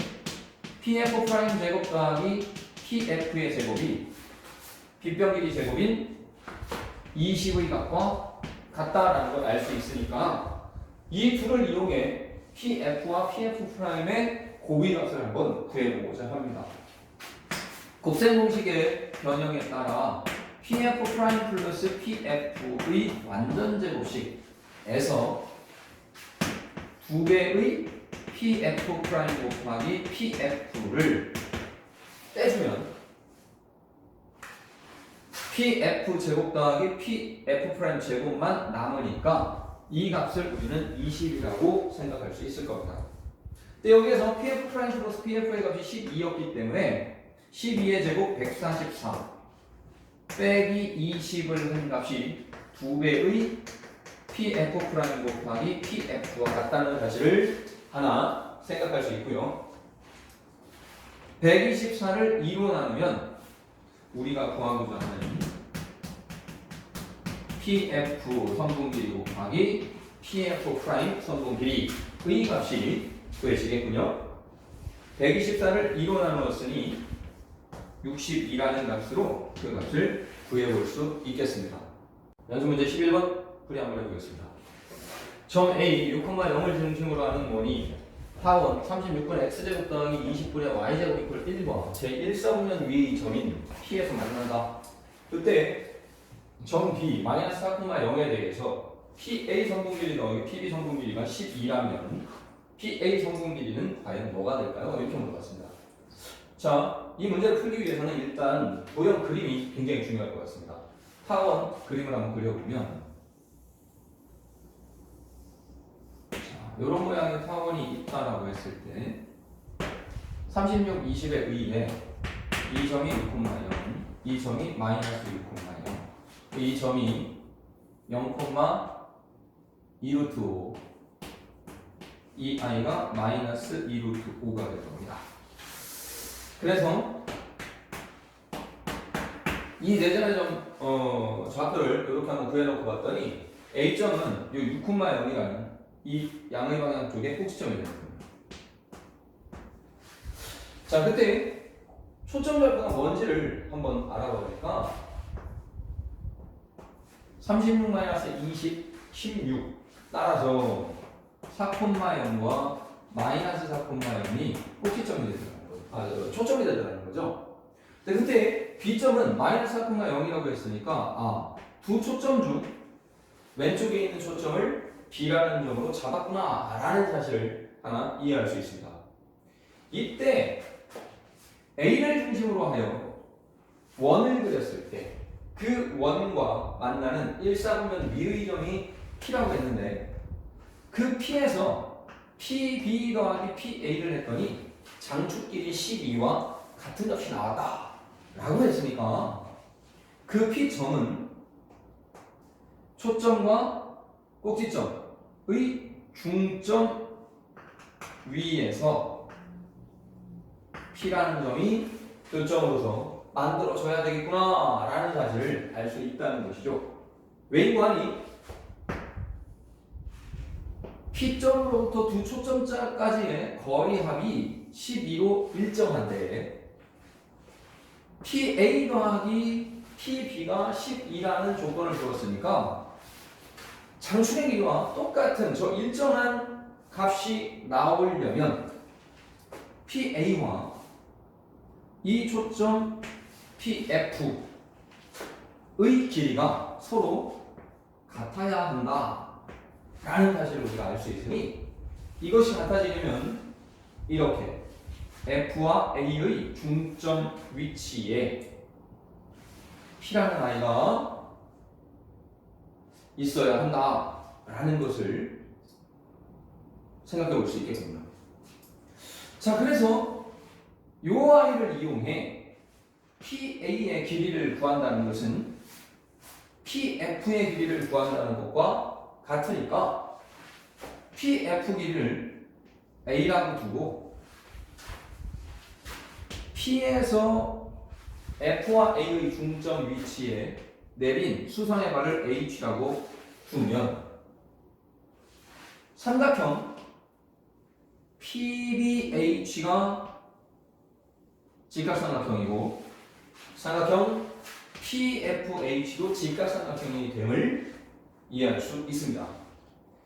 PF' 제곱 더하기 PF의 제곱이 빗변 길이 제곱인 20의 값과 같다라는 걸 알 수 있으니까 이 둘을 이용해 PF와 PF'의 고비값을 한번 구해보고자 합니다. 곱셈 공식의 변형에 따라 PF' 플러스 PF의 완전 제곱식에서 2배의 PF' 곱하기 PF를 떼주면 PF 제곱 더하기 PF' 제곱만 남으니까 이 값을 우리는 20이라고 생각할 수 있을 겁니다. 근데 여기에서 PF' 플러스 PF의 값이 12였기 때문에 12의 제곱 144 빼기 20을 한 값이 2배의 PF' 곱하기 PF와 같다는 사실을 하나 생각할 수 있고요. 124를 2로 나누면 우리가 구하고자 하는 PF 선분 길이 곱하기 PF' 선분 길이 의 값이 구해지겠군요. 124를 2로 나누었으니 62라는 값으로 그 값을 구해볼 수 있겠습니다. 연습 문제 11번 풀이 한번 해보겠습니다. 점 A 6,0을 중심으로 하는 원이 하원 36분의 x제곱 더하기 20분의 y제곱 이퀄 1과 제1사분면 위의 점인 P에서 만난다. 그때 점 B 마이너스 4,0에 대해서 PA 성분 길이 더하기 PB 성분 길이가 12라면 PA 성분 길이는 과연 뭐가 될까요? 이렇게 물어봤습니다. 자, 이 문제를 풀기 위해서는 일단 도형 그림이 굉장히 중요할 것 같습니다. 타원 그림을 한번 그려보면 이런 모양의 타원이 있다라고 했을 때 36, 20에 의해 이 점이 6,0, 이 점이 마이너스 6,0, 이 점이 0,2루트 5, 이 i가 마이너스 2루트 5가 될 겁니다. 그래서 이 네 점의 좌표를 이렇게 한번 구해놓고 봤더니 A점은 이 6,0이라는 이 양의 방향 쪽에 꼭지점이 되는 겁니다. 자, 그때 초점 좌표가 뭔지를 한번 알아보니까 36-20, 16 따라서 4,0과 마이너스 4,0이 꼭지점이 되더라는 거죠. 초점이 되더라는 거죠. 근데 B점은 마이너스 4,0이라고 했으니까 두 초점 중 왼쪽에 있는 초점을 B라는 점으로 잡았구나 라는 사실을 하나 이해할 수 있습니다. 이때 A를 중심으로 하여 원을 그렸을 때 그 원과 만나는 1사분면 위의 점이 P라고 했는데 그 P에서 PB 더하기 PA를 했더니 장축끼리 12와 같은 값이 나왔다 라고 했으니까 그 P점은 초점과 꼭지점의 중점 위에서 P라는 점이 교점으로서 만들어져야 되겠구나 라는 사실을 알 수 있다는 것이죠. 왜인고하니 P점으로부터 두 초점자까지의 거리합이 12로 일정한데 PA 더하기 PB가 12라는 조건을 주었으니까 장축의 길이와 똑같은 저 일정한 값이 나오려면 PA와 이 초점 PF의 길이가 서로 같아야 한다 라는 사실을 우리가 알 수 있으니 이것이 같아지려면 이렇게 F와 A의 중점 위치에 P라는 아이가 있어야 한다 라는 것을 생각해 볼 수 있겠습니다. 자, 그래서 이 아이를 이용해 PA의 길이를 구한다는 것은 PF의 길이를 구한다는 것과 같으니까 PF 길이를 A라고 두고 P에서 F와 A의 중점 위치에 내린 수선의 발을 H라고 두면 삼각형 PBH가 직각삼각형이고 삼각형 PFH도 직각삼각형이 됨을 이해할 수 있습니다.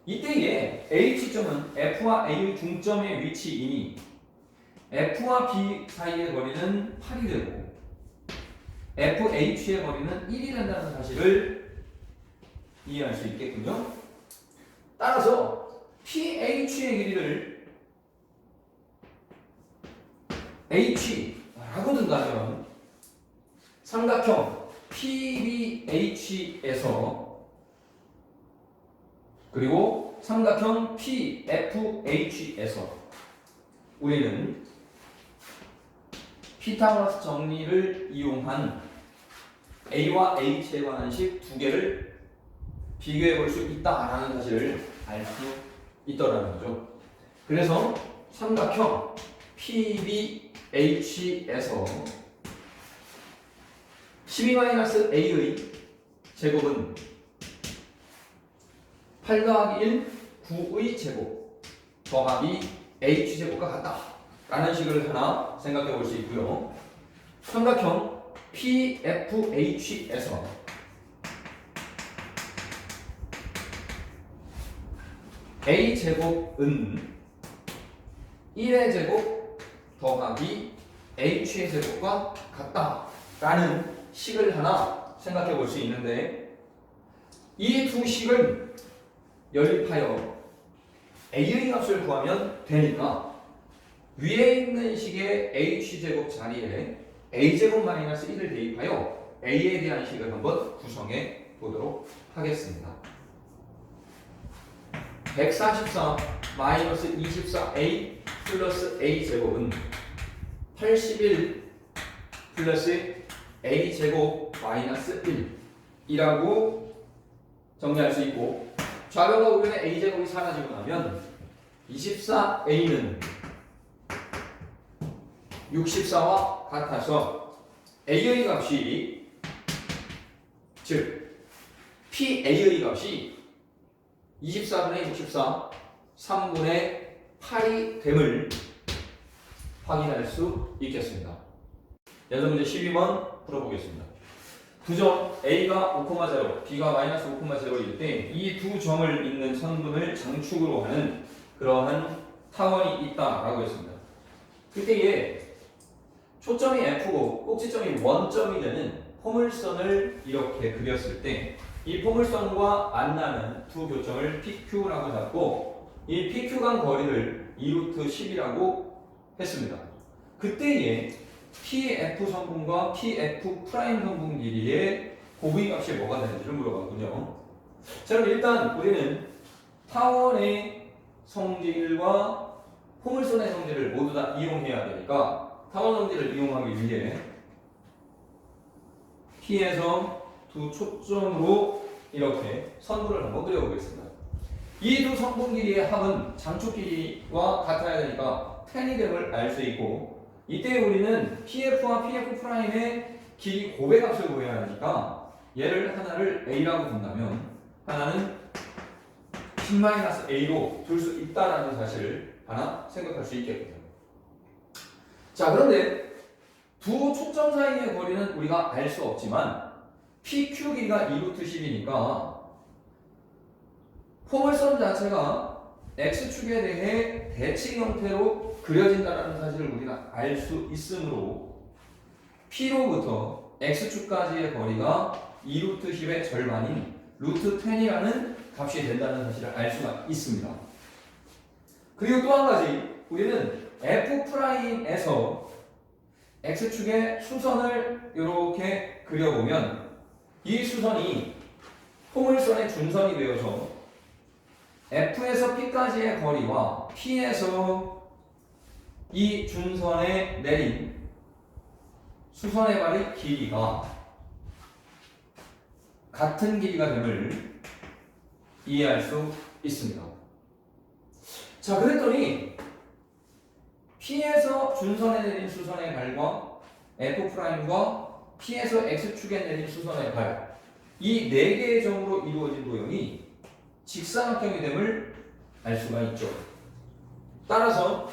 이때에 H점은 F와 A의 중점의 위치이니 F와 B 사이의 거리는 8이 되고 FH의 거리는 1이 된다는 사실을 이해할 수 있겠군요. 따라서 PH의 길이를 H라고 둔다면 삼각형 PBH에서 그리고 삼각형 PFH에서 우리는 피타고라스 정리를 이용한 A와 H에 관한 식 두 개를 비교해 볼 수 있다라는 사실을 알 수 있더라는 거죠. 그래서 삼각형 PBH에서 12-A의 제곱은 8 더하기 1, 9의 제곱 더하기 h제곱과 같다 라는 식을 하나 생각해 볼 수 있고요. 삼각형 PFH에서 a제곱은 1의 제곱 더하기 h의 제곱과 같다 라는 식을 하나 생각해 볼 수 있는데, 이 두 식을 연립하여 a의 값을 구하면 되니까 위에 있는 식의 h제곱 자리에 a제곱 마이너스 1을 대입하여 a에 대한 식을 한번 구성해 보도록 하겠습니다. 144 마이너스 24a 플러스 a제곱은 81 플러스 a제곱 마이너스 1이라고 정리할 수 있고, 좌변과 우변의 a제곱이 사라지고 나면 24a는 64와 같아서 a의 값이, 즉 PA의 값이 24분의 64, 3분의 8이 됨을 확인할 수 있겠습니다. 연속 문제 12번 풀어보겠습니다. 두 점 A가 5,0, B가 마이너스 5,0일 때 이 두 점을 잇는 선분을 장축으로 하는 그러한 타원이 있다라고 했습니다. 그때에 초점이 F고 꼭지점이 원점이 되는 포물선을 이렇게 그렸을 때 이 포물선과 만나는 두 교점을 PQ라고 잡고, 이 PQ 간 거리를 2루트 10이라고 했습니다. 그때에 PF 성분과 PF 프라임 성분 길이의 곱의 값이 뭐가 되는지를 물어봤군요. 자, 그럼 일단 우리는 타원의 성질과 포물선의 성질을 모두 다 이용해야 되니까 타원 성질을 이용하기 위해 P에서 두 초점으로 이렇게 선분을 한번 그려보겠습니다. 이 두 성분 길이의 합은 장축 길이와 같아야 되니까 10이 됨을 알 수 있고, 이때 우리는 PF와 PF 프라임의 길이 곱의 값을 구해야 하니까 얘를 하나를 A라고 둔다면 하나는 10-A로 둘 수 있다는 사실을 하나 생각할 수 있겠군요. 자, 그런데 두 초점 사이의 거리는 우리가 알 수 없지만 PQ 길이가 2루트 10이니까 포물선 자체가 X축에 대해 대칭 형태로 그려진다는 사실을 우리가 알 수 있으므로 P로부터 X축까지의 거리가 2루트 10의 절반인 루트 10이라는 값이 된다는 사실을 알 수가 있습니다. 그리고 또 한 가지, 우리는 F'에서 X축의 수선을 이렇게 그려보면 이 수선이 포물선의 준선이 되어서 F에서 P까지의 거리와 P에서 이 준선에 내린 수선의 발의 길이가 같은 길이가 됨을 이해할 수 있습니다. 자, 그랬더니 P에서 준선에 내린 수선의 발과 F'과 P에서 X축에 내린 수선의 발, 이 네 개의 점으로 이루어진 도형이 직사각형이 됨을 알 수가 있죠. 따라서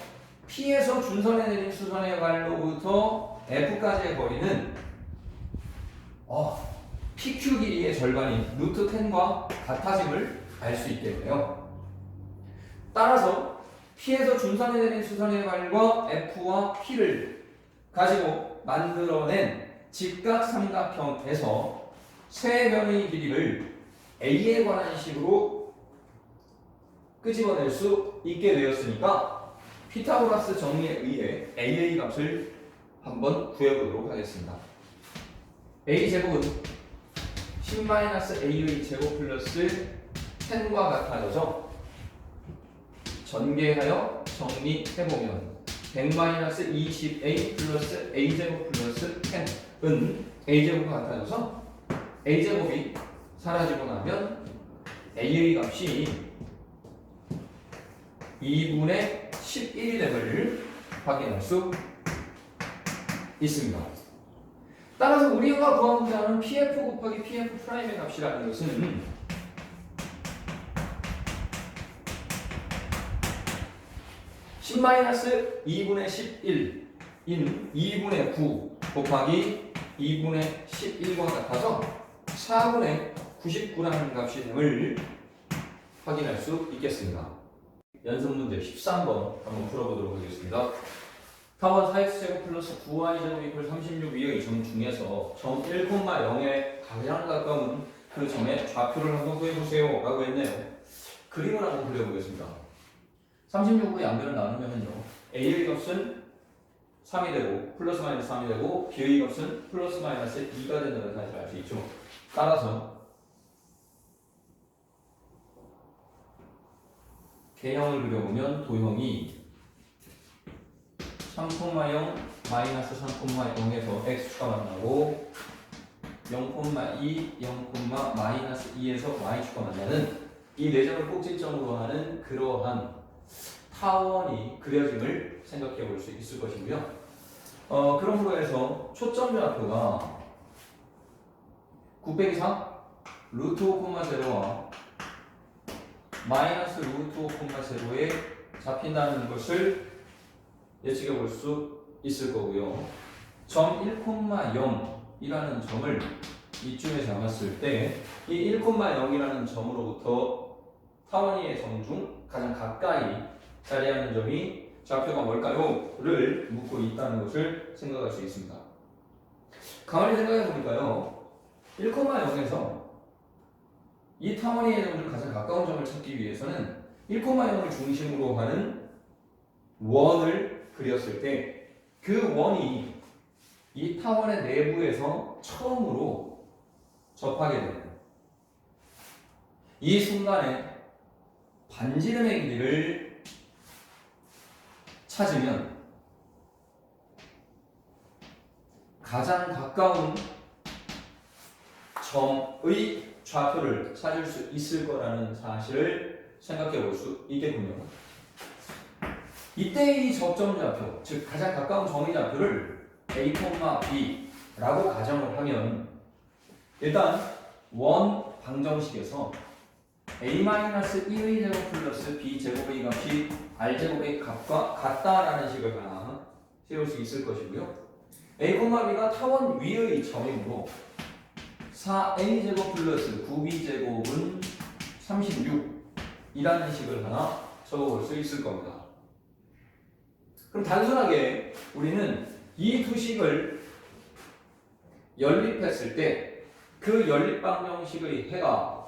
P에서 준선에 내린 수선의 발로부터 F까지의 거리는 PQ 길이의 절반인 루트 10과 같아짐을 알 수 있겠네요. 따라서 P에서 준선에 내린 수선의 발과 F와 P를 가지고 만들어낸 직각삼각형에서 세 변의 길이를 A에 관한 식으로 끄집어낼 수 있게 되었으니까 피타고라스 정리에 의해 A의 값을 한번 구해보도록 하겠습니다. A제곱은 10-A의 제곱 플러스 10과 같아져서 전개하여 정리해보면 100-20A 플러스 A제곱 플러스 10은 A제곱과 같아져서 A제곱이 사라지고 나면 A의 값이 2분의 11이 됨을 확인할 수 있습니다. 따라서 우리가 구하고자 하는 PF 곱하기 PF 프라임의 값이라는 것은 10-2분의 11인 2분의 9 곱하기 2분의 11과 같아서 4분의 99라는 값이 됨을 확인할 수 있겠습니다. 연습 문제 13번 한번 풀어보도록 하겠습니다. 타원 4x제곱 플러스 9y제곱 이퀄 36 위의 점 중에서 점 1,0에 가장 가까운 그 점의 좌표를 한번 구해보세요 라고 했네요. 그림을 한번 그려보겠습니다. 36의 양변을 나누면요, a의 값은 3이 되고 플러스 마이너스 3이 되고 b의 값은 플러스 마이너스 2가 된다는 사실을 알 수 있죠. 따라서 개형을 그려보면 도형이 3,0 마이너스 3,0에서 x축가 만나고 0,2, 0, 마이너스 2에서 y축가 만나는 이 네 점을 꼭지점으로 하는 그러한 타원이 그려짐을 생각해 볼 수 있을 것이고요. 그럼으로 해서 초점 좌표가 9 빼기 4 루트 5,0와 마이너스 루트 5,0에 잡힌다는 것을 예측해 볼 수 있을 거고요. 점 1,0이라는 점을 이쯤에 잡았을 때 이 1,0이라는 점으로부터 타원이의 점 중 가장 가까이 자리하는 점이 좌표가 뭘까요? 를 묻고 있다는 것을 생각할 수 있습니다. 가만히 생각해 보니까요, 1,0에서 이 타원이의 점 중 가장 가까운 점을 찾기 위해서는 1,0을 중심으로 하는 원을 그렸을 때 그 원이 이 타원의 내부에서 처음으로 접하게 되는 이 순간에 반지름의 길이를 찾으면 가장 가까운 점의 좌표를 찾을 수 있을 거라는 사실을 생각해 볼 수 있겠군요. 이때 이 접점 좌표, 즉 가장 가까운 점의 좌표를 a, b라고 가정을 하면 일단 원 방정식에서 a-1의 제곱 플러스 b제곱의 값이 r제곱의 값과 같다라는 식을 하나 세울 수 있을 것이고요. a, b가 타원 위의 점이므로 4a 제곱 플러스 9b제곱은 36이라는 식을 하나 적어볼 수 있을 겁니다. 그럼 단순하게 우리는 이 두 식을 연립했을 때 그 연립 방정식의 해가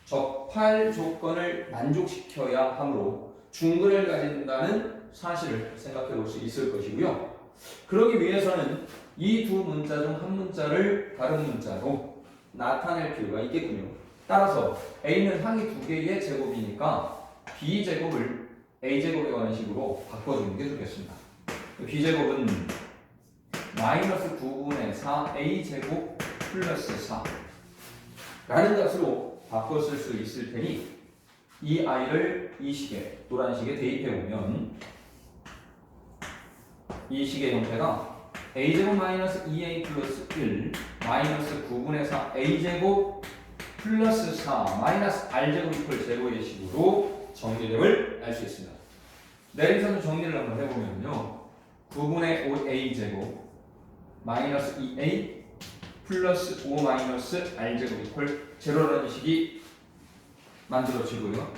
적팔 조건을 만족시켜야 하므로 중근을 가진다는 사실을 생각해 볼 수 있을 것이고요. 그러기 위해서는 이 두 문자 중 한 문자를 다른 문자로 나타낼 필요가 있겠군요. 따라서 a는 항이 두 개의 제곱이니까 b제곱을 a제곱에 관한 식으로 바꿔주는 게 좋겠습니다. b제곱은 마이너스 9분의 4 a제곱 플러스 4 라는 값으로 바꿔 쓸 수 있을 테니 이 i를 이 식에, 노란 식에 대입해 보면 이 식의 형태가 a제곱 마이너스 2a 플러스 1 마이너스 9분의 4 a제곱 플러스 4 마이너스 r제곱 이퀄 제로의 식으로 정리됨을 알 수 있습니다. 내림선을 정리를 한번 해보면요, 9분의 5a제곱 마이너스 2a 플러스 5 마이너스 r제곱 이퀄 제로라는 식이 만들어지고요.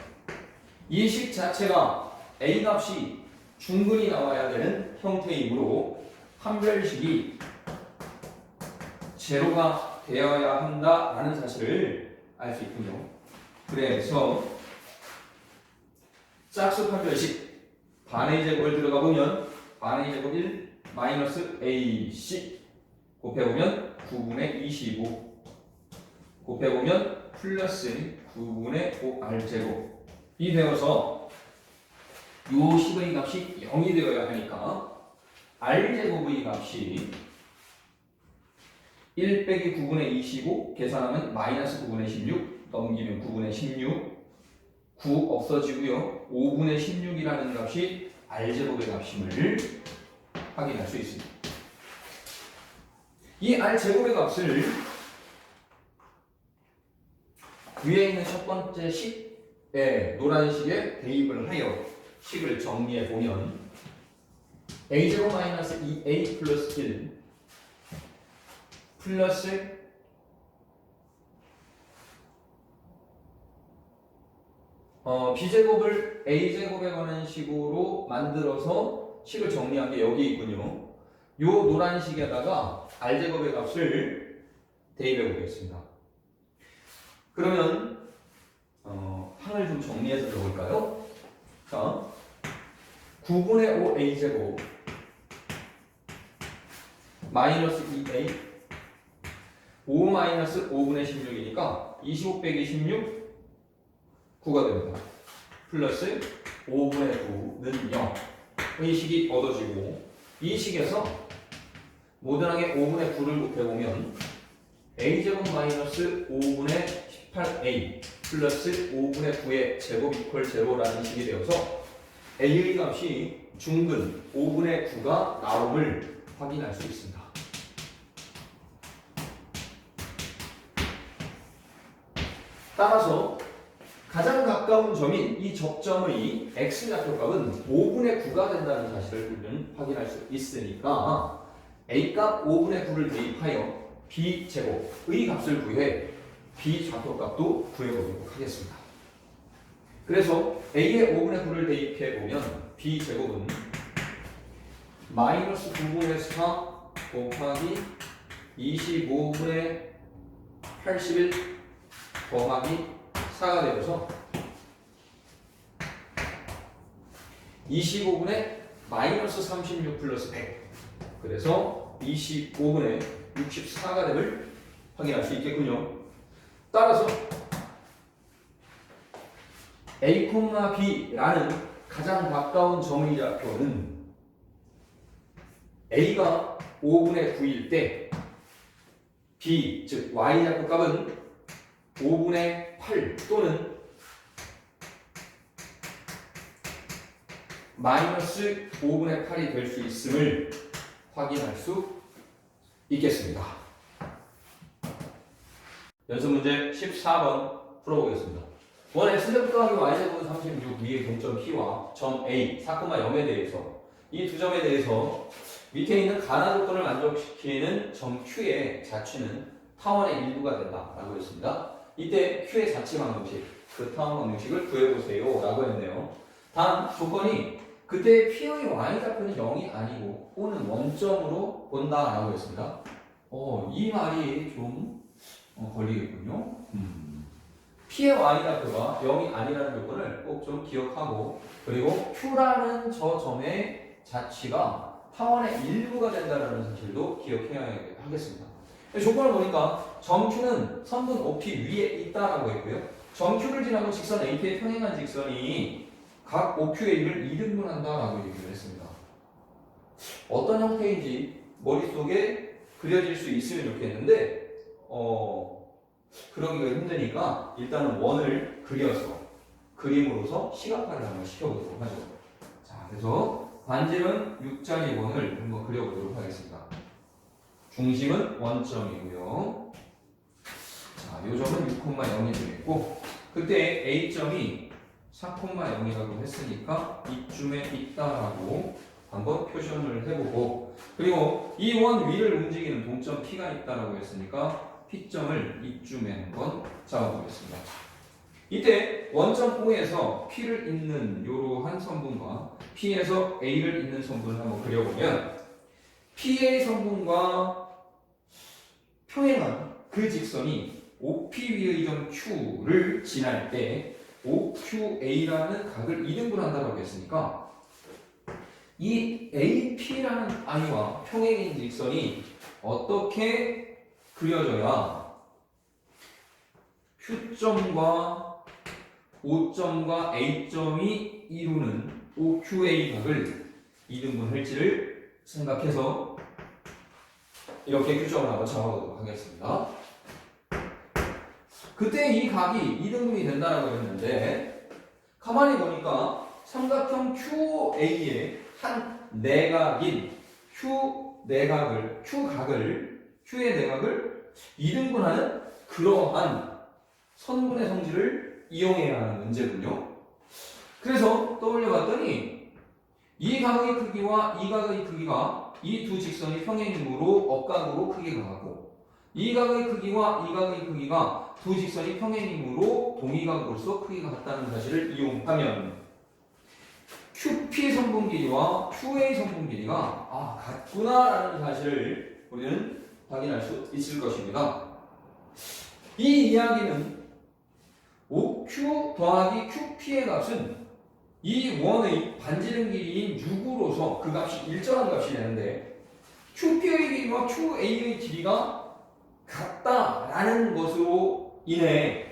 이 식 자체가 a 값이 중근이 나와야 되는 형태이므로 판별식이 제로가 되어야 한다라는 사실을 알 수 있군요. 그래서 짝수 판별식 반의 제곱을 들어가 보면 반의 제곱 1 마이너스 ac 곱해보면 9분의 25 곱해보면 플러스 9분의 5r제곱이 되어서 요 식의 값이 0이 되어야 하니까 r제곱의 값이 1 빼기 9분의 25 계산하면 마이너스 9분의 16 넘기면 9분의 16 9 없어지고요. 5분의 16이라는 값이 r제곱의 값임을 확인할 수 있습니다. 이 r제곱의 값을 위에 있는 첫 번째 식에 노란 식에 대입을 하여 식을 정리해 보면 a제곱 마이너스 2a 플러스 1 플러스 b제곱을 a제곱에 관한 식으로 만들어서 식을 정리한 게 여기 있군요. 요 노란 식에다가 r제곱의 값을 대입해 보겠습니다. 그러면 항을 좀 정리해서 넣어볼까요? 자, 9분의 5 a제곱 마이너스 2a 5 마이너스 5분의 16이니까 25 빼기 16 9가 됩니다. 플러스 5분의 9는 0. 이 식이 얻어지고 이 식에서 모든하게 5분의 9를 곱해보면 a제곱 마이너스 5분의 18a 플러스 5분의 9의 제곱 이퀄 제로라는 식이 되어서 a의 값이 중근 5분의 9가 나옴을 확인할 수 있습니다. 따라서 가장 가까운 점인 이 접점의 x좌표값은 5분의 9가 된다는 사실을 우리는 확인할 수 있으니까 a값 5분의 9를 대입하여 b제곱의 값을 구해 b좌표값도 구해보도록 하겠습니다. 그래서 a의 5분의 9를 대입해보면 b제곱은 마이너스 9분의 4 곱하기 25분의 81 더하기 4가 되어서 25분의 마이너스 36 플러스 100 그래서 25분의 64가 됨을 확인할 수 있겠군요. 따라서 A, B라는 가장 가까운 점의 좌표는 A가 5분의 9일 때 B, 즉 Y좌표 값은 5분의 8 또는 마이너스 5분의 8이 될 수 있음을 확인할 수 있겠습니다. 연습 문제 14번 풀어보겠습니다. 원 x제곱 더하기 y제곱 36 위의 동점 P와 점 A 4,0에 대해서 이 두 점에 대해서 밑에 있는 가나 조건을 만족시키는 점 Q의 자취는 타원의 일부가 된다라고 했습니다. 이때 Q의 자취 방정식, 그 타원 방정식을 구해보세요 라고 했네요. 단 조건이 그때 P의 y좌표는 0이 아니고 O는 원점으로 본다라고 했습니다. 이 말이 좀 걸리겠군요. P의 y좌표가 0이 아니라는 조건을 꼭 좀 기억하고 그리고 Q라는 저 점의 자취가 타원의 일부가 된다는 사실도 기억해야 하겠습니다. 조건을 보니까 점 Q는 선분 OP 위에 있다라고 했고요. 점 Q를 지나고 직선 AP에 평행한 직선이 각 OQA를 2등분한다라고 얘기를 했습니다. 어떤 형태인지 머릿속에 그려질 수 있으면 좋겠는데 그러기가 힘드니까 일단은 원을 그려서 그림으로서 시각화를 한번 시켜보도록 하죠. 자, 그래서 반지름 6자리 원을 한번 그려보도록 하겠습니다. 중심은 원점이고요. 자, 요 점은 6,0이 되겠고 그때 A점이 4,0이라고 했으니까 이쯤에 있다라고 한번 표현을 해보고 그리고 이 원 위를 움직이는 동점 P가 있다라고 했으니까 P점을 이쯤에 한번 잡아보겠습니다. 이때 원점 O에서 P를 잇는 이러한 선분과 P에서 A를 잇는 선분을 한번 그려보면 P의 선분과 평행한 그 직선이 OP 위의 점 Q를 지날 때 OQA라는 각을 2등분한다고 했으니까 이 AP라는 I와 평행인 직선이 어떻게 그려져야 Q점과 O점과 A점이 이루는 OQA 각을 2등분할지를 생각해서 이렇게 Q점을 한번 잡아보도록 하겠습니다. 그때 이 각이 2등분이 된다고 했는데 가만히 보니까 삼각형 QA의 한 내각인 Q의 내각을 2등분하는 그러한 선분의 성질을 이용해야 하는 문제군요. 그래서 떠올려 봤더니 이 각의 크기와 이 각의 크기가 이 두 직선이 평행이므로 억각으로 크기가 같고 이 각의 크기와 이 각의 크기가 두 직선이 평행이므로 동의각으로서 크기가 같다는 사실을 이용하면 QP 선분 길이와 QA 선분 길이가 같구나라는 사실을 우리는 확인할 수 있을 것입니다. 이 이야기는 OQ 더하기 QP의 값은 이 원의 반지름 길이인 6으로서 그 값이 일정한 값이 되는데 QP의 길이와 QA의 길이가 같다라는 것으로 인해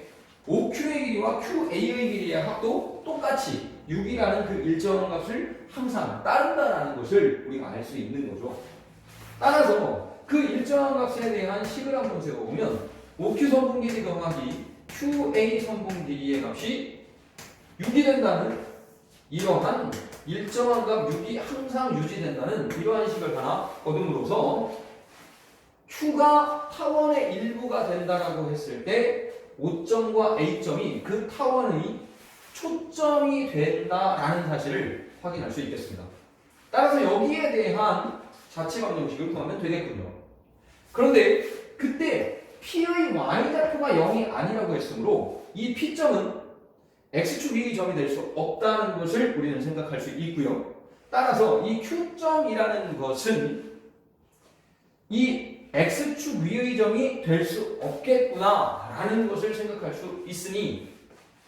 OQ의 길이와 QA의 길이의 합도 똑같이 6이라는 그 일정한 값을 항상 따른다라는 것을 우리가 알 수 있는 거죠. 따라서 그 일정한 값에 대한 식을 한번 세워보면 OQ 선분 길이 더하기 QA 선분 길이의 값이 6이 된다는 이러한 일정한 값 6이 항상 유지된다는 이러한 식을 하나 거둠으로써 Q가 타원의 일부가 된다라고 했을 때 O점과 A점이 그 타원의 초점이 된다라는 사실을 확인할 수 있겠습니다. 따라서 여기에 대한 자치방정식을 구하면 되겠군요. 그런데 그때 P의 Y좌표가 0이 아니라고 했으므로 이 P점은 X축 위의 점이 될 수 없다는 것을 우리는 생각할 수 있고요. 따라서 이 Q점이라는 것은 이 X축 위의 점이 될 수 없겠구나라는 것을 생각할 수 있으니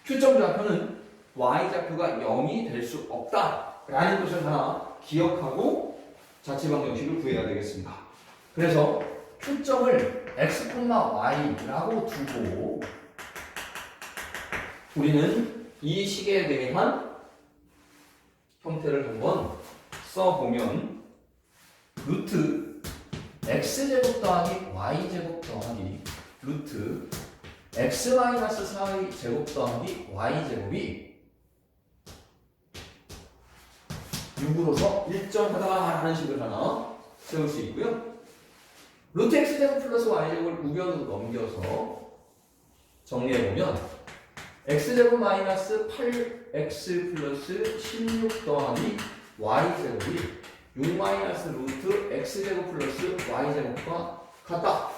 Q점 좌표는 Y좌표가 0이 될 수 없다라는 것을 하나 기억하고 자치방정식을 구해야 되겠습니다. 그래서 Q점을 X, Y라고 두고 우리는 이 식에 대한 형태를 한번 써보면 루트 x제곱 더하기 y제곱 더하기 루트 x-4의 제곱 더하기 y제곱이 6으로서 일정하다라는 식을 하나 세울 수 있고요. 루트 x제곱 플러스 y제곱을 우변으로 넘겨서 정리해보면 x제곱 마이너스 8x 플러스 16 더하기 y제곱이 6 마이너스 루트 x제곱 플러스 y제곱과 같다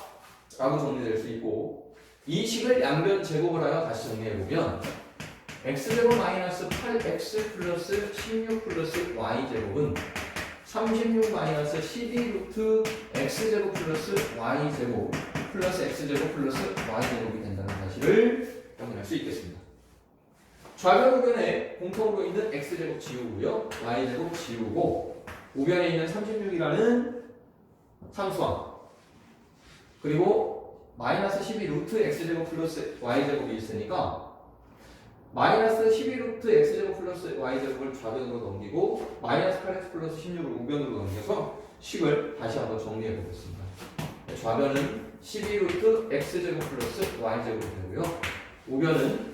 라고 정리될 수 있고 이 식을 양변 제곱을 하여 다시 정리해보면 x제곱 마이너스 8x 플러스 16 플러스 y제곱은 36 마이너스 12 루트 x제곱 플러스 y제곱 플러스 x제곱 플러스 y제곱이 된다는 사실을 확인할 수 있겠습니다. 좌변 우변에 공통으로 있는 x제곱 지우고요. y제곱 지우고 우변에 있는 36이라는 함수항 그리고 마이너스 12 루트 x제곱 플러스 y제곱이 있으니까 마이너스 12 루트 x제곱 플러스 y제곱을 좌변으로 넘기고 마이너스 8x 플러스 16을 우변으로 넘겨서 식을 다시 한번 정리해 보겠습니다. 좌변은 12 루트 x제곱 플러스 y제곱이 되고요. 우변은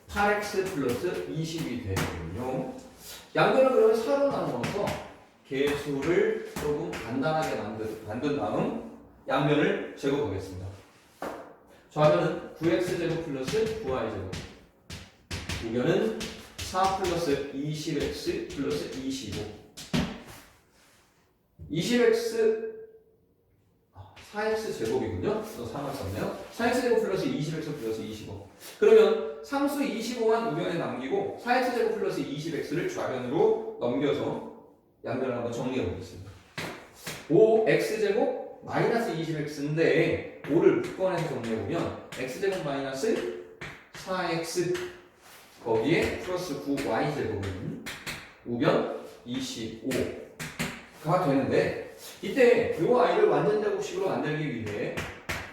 8x 플러스 20이 되거든요. 양변을 그러면 4로 나누어서 개수를 조금 간단하게 만든 다음 양변을 제곱하겠습니다. 좌변은 9x제곱 플러스 9y제곱 우변은 4 플러스 20x 플러스 25 20x 4x 제곱이군요. 또 3을 썼네요. 4x 제곱 플러스 20x 플러스 25. 그러면 상수 25만 우변에 남기고 4x 제곱 플러스 20x를 좌변으로 넘겨서 양변을 한번 정리해 보겠습니다. 5x 제곱 마이너스 20x인데 5를 묶어내서 정리해 보면 x 제곱 마이너스 4x 거기에 플러스 9y 제곱은 우변 25가 되는데 이때 이 아이를 완전 제곱식으로 만들기 위해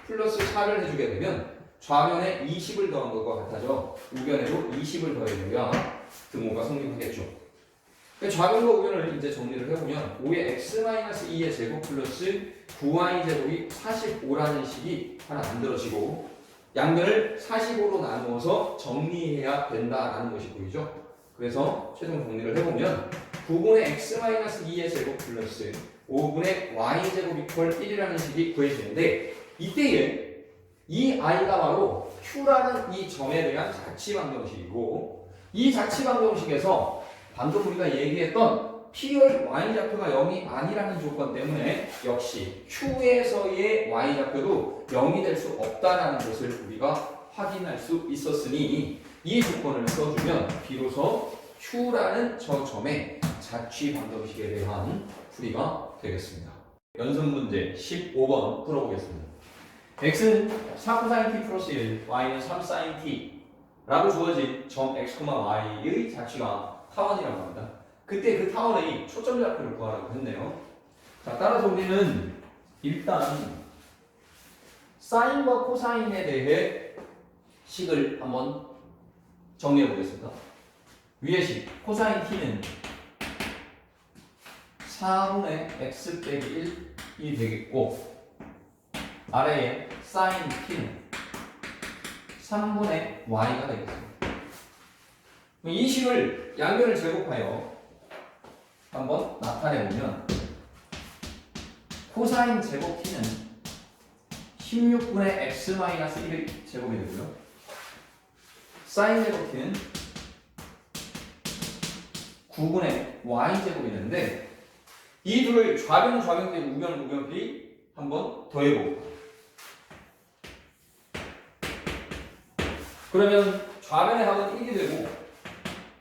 플러스 4를 해주게 되면 좌변에 20을 더한 것과 같아져 우변에도 20을 더해줘야 등호가 성립하겠죠. 좌변과 우변을 이제 정리를 해보면 5의 x-2의 제곱 플러스 9y 제곱이 45라는 식이 하나 만들어지고 양변을 45로 나누어서 정리해야 된다라는 것이 보이죠. 그래서 최종 정리를 해보면 9분의 x-2의 제곱 플러스 5분의 y제곱 이퀄 1이라는 식이 구해지는데 이때에 이 i가 바로 q라는 이 점에 대한 자치방정식이고 이 자치방정식에서 방금 우리가 얘기했던 P의 y좌표가 0이 아니라는 조건 때문에 역시 Q에서의 y좌표도 0이 될 수 없다는 것을 우리가 확인할 수 있었으니 이 조건을 써주면 비로소 Q라는 저 점의 자취 방정식에 대한 풀이가 되겠습니다. 연습 문제 15번 풀어보겠습니다. x는 4코사인 t 플러스 1, y는 3사인 t 라고 주어진 점 x, y의 자취가 타원이라고 합니다. 그때 그 타원의 초점 좌표를 구하라고 했네요. 자, 따라서 우리는 일단 사인과 코사인에 대해 식을 한번 정리해 보겠습니다. 위의 식, 코사인 t는 4분의 x 빼기 1이 되겠고, 아래에 사인 t는 3분의 y가 되겠습니다. 이 식을 양변을 제곱하여 한번 나타내보면 코사인 제곱 t는 16분의 x-1의 제곱이 되고요. 사인 제곱 t는 9분의 y 제곱이 되는데 이 둘을 좌변은 좌변끼리 우변은 우변끼리 한번 더해보고 그러면 좌변의 합은 1이 되고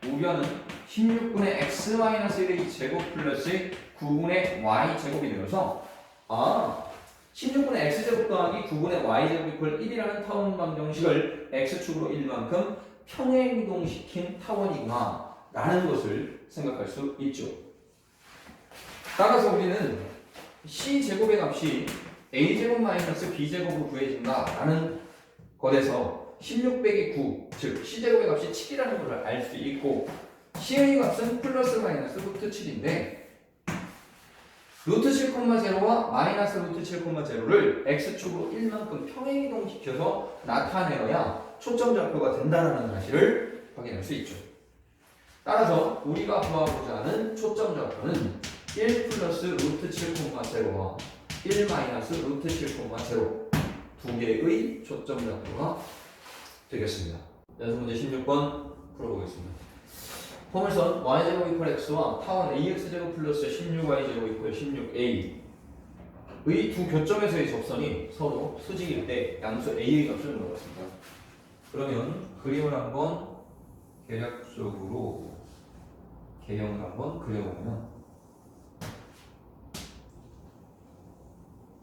우변은 16분의 x-1의 제곱 플러스 9분의 y 제곱이 되어서 16분의 x제곱 더하기 9분의 y제곱 이퀄 1이라는 타원 방정식을 x축으로 1만큼 평행이동시킨 타원이구나 라는 것을 생각할 수 있죠. 따라서 우리는 c제곱의 값이 a제곱 마이너스 b제곱으로 구해진다 라는 것에서 16 빼기 9, 즉 c제곱의 값이 7이라는 것을 알 수 있고 c의 값은 플러스 마이너스 루트 7인데 루트 7,0와 마이너스 루트 7,0를 x축으로 1만큼 평행이동시켜서 나타내어야 초점 좌표가 된다는 사실을 확인할 수 있죠. 따라서 우리가 구하고자 하는 초점 좌표는 1 플러스 루트 7,0와 1 마이너스 루트 7,0 두 개의 초점 좌표가 되겠습니다. 연습 문제 16번 풀어보겠습니다. 포물선 y제곱 이퀄 x와 타원 ax제곱 플러스 16y제곱 이퀄 16a의 두 교점에서의 접선이 서로 수직일 때 양수 a의 값을 물어봤습니다. 그러면 그림을 한번 계략적으로 개형을 한번 그려보면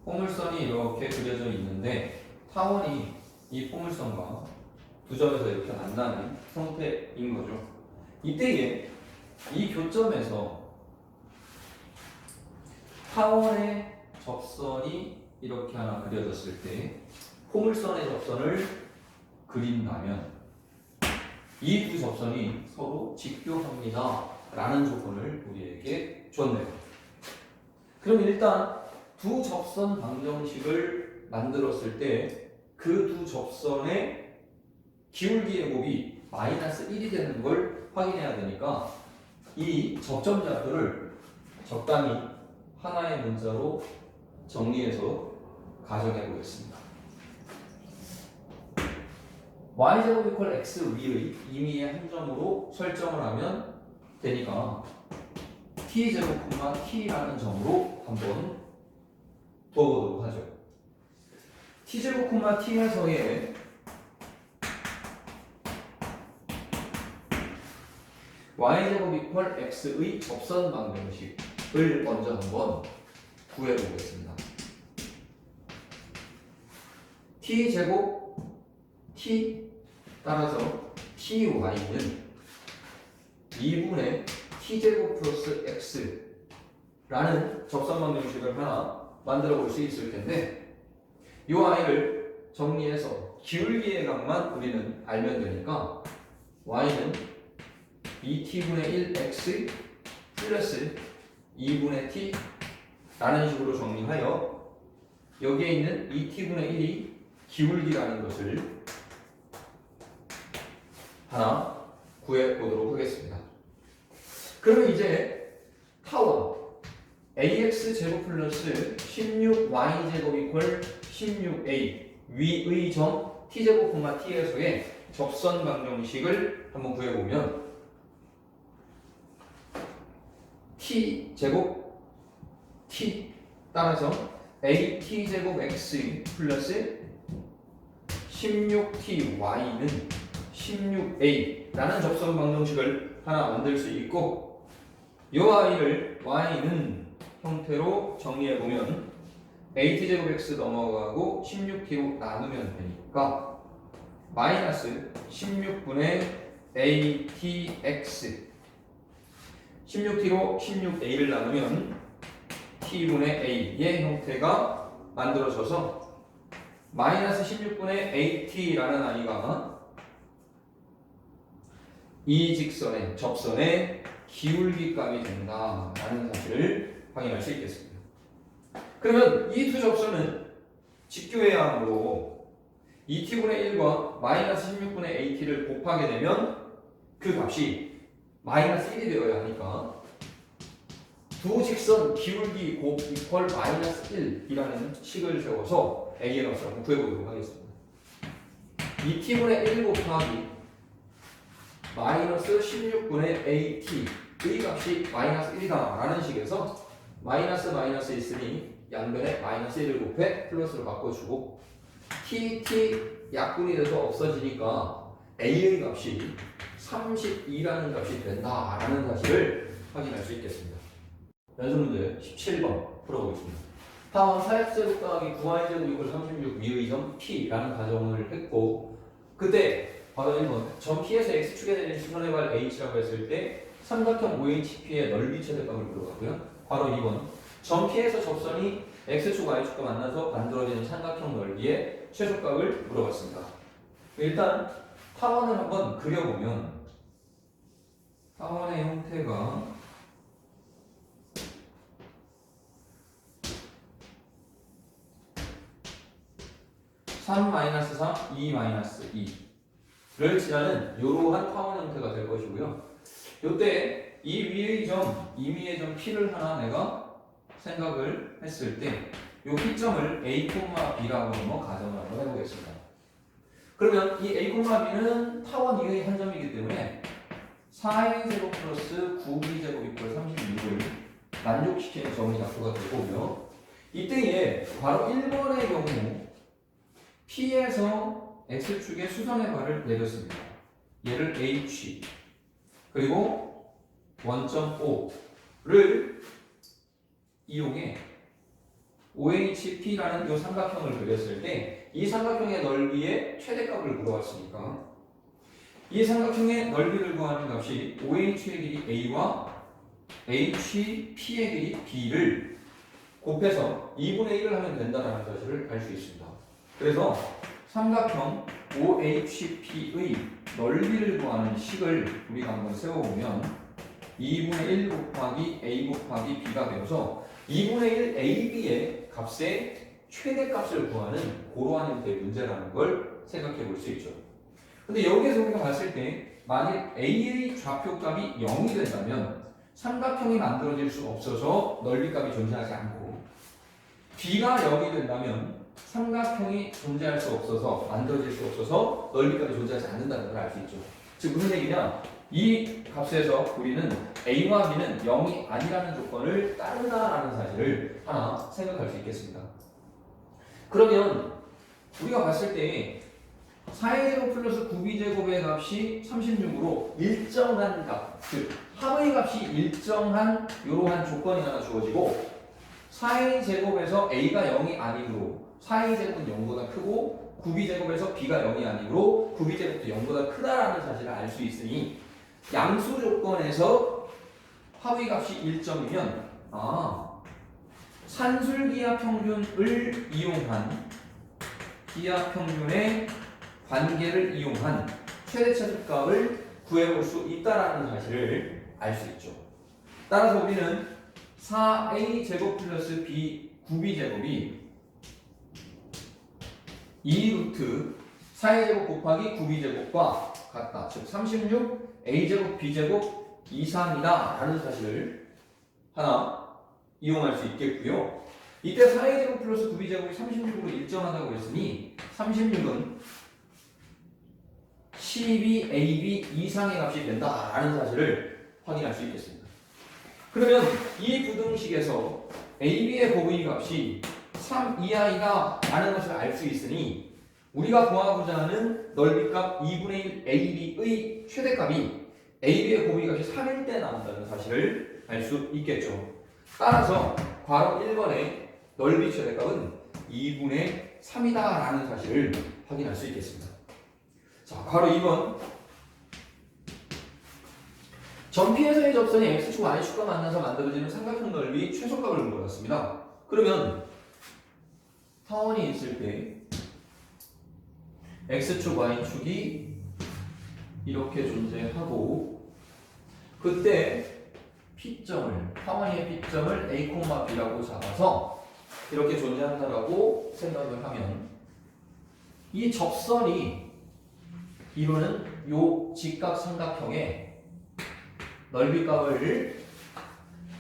포물선이 이렇게 그려져 있는데 타원이 이 포물선과 두 점에서 이렇게 만나는 형태인 거죠. 이때에 이 교점에서 타원의 접선이 이렇게 하나 그려졌을 때 포물선의 접선을 그린다면 이 두 접선이 서로 직교합니다 라는 조건을 우리에게 줬네요. 그럼 일단 두 접선 방정식을 만들었을 때 그 두 접선의 기울기의 곱이 마이너스 1이 되는 걸 확인해야 되니까 이 접점 좌표를 적당히 하나의 문자로 정리해서 가정해 보겠습니다. y제곱 이퀄 x 위의 임의의 한 점으로 설정을 하면 되니까 t제곱 t라는 점으로 한번 두어보도록 하죠. t제곱 t에서의 y제곱 이퀄 x의 접선 방정식을 먼저 한번 구해보겠습니다. t제곱 t 따라서 ty는 2분의 t제곱 플러스 x라는 접선 방정식을 하나 만들어 볼 수 있을 텐데 이 y를 정리해서 기울기의 값만 우리는 알면 되니까 y는 2t분의 1x 플러스 2분의 t 라는 식으로 정리하여 여기에 있는 2t분의 1이 기울기라는 것을 하나 구해보도록 하겠습니다. 그러면 이제 타원 ax제곱 플러스 16y제곱 이퀄 16a 위의 점 t제곱 t에서의 접선 방정식을 한번 구해보면 t 제곱 t 따라서 at 제곱 x 플러스 16ty는 16a라는 접선 방정식을 하나 만들 수 있고, 이 i를 y는 형태로 정리해 보면 at 제곱 x 넘어가고 16t로 나누면 되니까 마이너스 16분의 atx 16t로 16a를 나누면 t분의 a의 형태가 만들어져서 마이너스 16분의 at라는 아이가 이 직선의 접선의 기울기 값이 된다라는 사실을 확인할 수 있겠습니다. 그러면 이 두 접선은 직교해야 하므로 2t분의 1과 마이너스 16분의 at를 곱하게 되면 그 값이 마이너스 1이 되어야 하니까 두 직선 기울기 곱 이퀄 마이너스 1이라는 식을 세워서 a의 값을 한번 구해보도록 하겠습니다. 2t분의 1 곱하기 마이너스 16분의 at의 값이 마이너스 1이다 라는 식에서 마이너스 마이너스 있으니 양변에 마이너스 1을 곱해 플러스로 바꿔주고 t 약분이 돼서 없어지니까 a의 값이 32라는 값이 된다라는 사실을 확인할 수 있겠습니다. 연습문제 17번 풀어보겠습니다. 다음 4x제곱 더하기 9y제곱 이퀄 36 위의 점 P라는 가정을 했고, 그때 바로 1번 점 P에서 x축에 대는 시선의 발 h라고 했을 때 삼각형 OHP의 넓이 최대값을 물어봤고요. 바로 2번 점 P에서 접선이 x축 y축과 만나서 만들어지는 삼각형 넓이의 최소값을 물어봤습니다. 일단 타원을 한번 그려보면 타원의 형태가 3-3, 2-2를 지나는 이러한 타원 형태가 될 것이고요. 이때 이 위의 점, 이 위의 점 P를 하나 내가 생각을 했을 때 이 P점을 A, B라고 한번 가정을 한번 해보겠습니다. 그러면 이 A, B는 타원 이의 한 점이기 때문에 4a 제곱 플러스 9b 제곱 이퀄 36을 만족시키는 점의 좌표가 되고요. 이때에 바로 1번의 경우 P에서 X축에 수선의 발을 내렸습니다. 얘를 H 그리고 원점 O를 이용해 OHP라는 이 삼각형을 그렸을 때 이 삼각형의 넓이의 최대값을 물어봤으니까 이 삼각형의 넓이를 구하는 값이 OH의 길이 A와 HP의 길이 B를 곱해서 2분의 1을 하면 된다는 사실을 알 수 있습니다. 그래서 삼각형 OHP의 넓이를 구하는 식을 우리가 한번 세워보면 2분의 1 곱하기 A 곱하기 B가 되어서 2분의 1 AB의 값의 최대값을 구하는 그러한 형태의 문제라는 걸 생각해 볼 수 있죠. 근데 여기에서 우리가 봤을 때 만일 A의 좌표값이 0이 된다면 삼각형이 만들어질 수 없어서 넓이값이 존재하지 않고, B가 0이 된다면 삼각형이 존재할 수 없어서 만들어질 수 없어서 넓이값이 존재하지 않는다는 걸 알 수 있죠. 즉 무슨 얘기냐? 이 값에서 우리는 A와 B는 0이 아니라는 조건을 따른다라는 사실을 하나 생각할 수 있겠습니다. 그러면 우리가 봤을 때 4a제곱 플러스 9b제곱의 값이 36으로 일정한 값, 즉 합의 값이 일정한 이러한 조건이 하나 주어지고 4a제곱에서 a가 0이 아니므로 4a제곱은 0보다 크고 9b제곱에서 b가 0이 아니므로 9b제곱도 0보다 크다라는 사실을 알 수 있으니 양수 조건에서 합의 값이 1점이면 산술기하 평균을 이용한 기하 평균의 관계를 이용한 최대 최소값을 구해볼 수 있다라는 사실을 알 수 있죠. 따라서 우리는 4a 제곱 플러스 b 9b 제곱이 2 루트 4a 제곱 곱하기 9b 제곱과 같다. 즉 36 a 제곱 b 제곱 이상이다 라는 사실을 하나 이용할 수 있겠고요. 이때 4a 제곱 플러스 9b 제곱이 36으로 일정하다고 했으니 36은 12ab 이상의 값이 된다라는 사실을 확인할 수 있겠습니다. 그러면 이 부등식에서 AB의 곱의 값이 3 이하이가 라는 것을 알 수 있으니 우리가 구하고자 하는 넓이값 2분의 1 AB의 최대값이 AB의 곱의 값이 3일 때 나온다는 사실을 알 수 있겠죠. 따라서 괄호 1번의 넓이 최대값은 2분의 3이다 라는 사실을 확인할 수 있겠습니다. 자, 괄호 2번. 전피에서의 접선이 X축, Y축과 만나서 만들어지는 삼각형 넓이 최소값을 물어봤습니다. 그러면 타원이 있을 때 X축, Y축이 이렇게 존재하고 그때 P점을, 타원의 P점을 A, B라고 잡아서 이렇게 존재한다라고 생각을 하면 이 접선이 이루는 요 직각삼각형의 넓이값을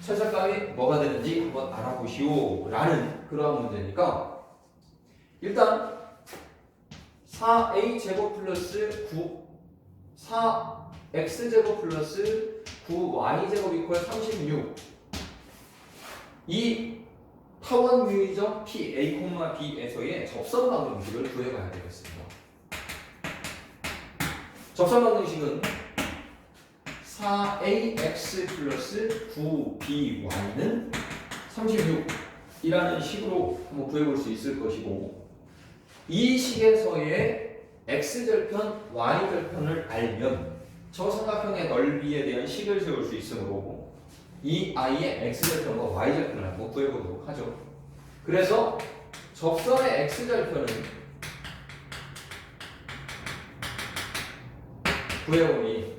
최소값이 뭐가 되는지 한번 알아보시오 라는 그러한 문제니까 일단 4a제곱 플러스 4x제곱 플러스 9y제곱 이퀄 36 이 타원 유의점 P, A, B에서의 접선 방정식을 구해봐야 되겠습니다. 접선 방정식은 4ax 플러스 9by는 36이라는 식으로 한번 구해볼 수 있을 것이고 이 식에서의 x절편, y절편을 알면 저 삼각형의 넓이에 대한 식을 세울 수 있으므로 이 i의 x절편과 y절편을 한번 구해보도록 하죠. 그래서 접선의 x절편은 구해보니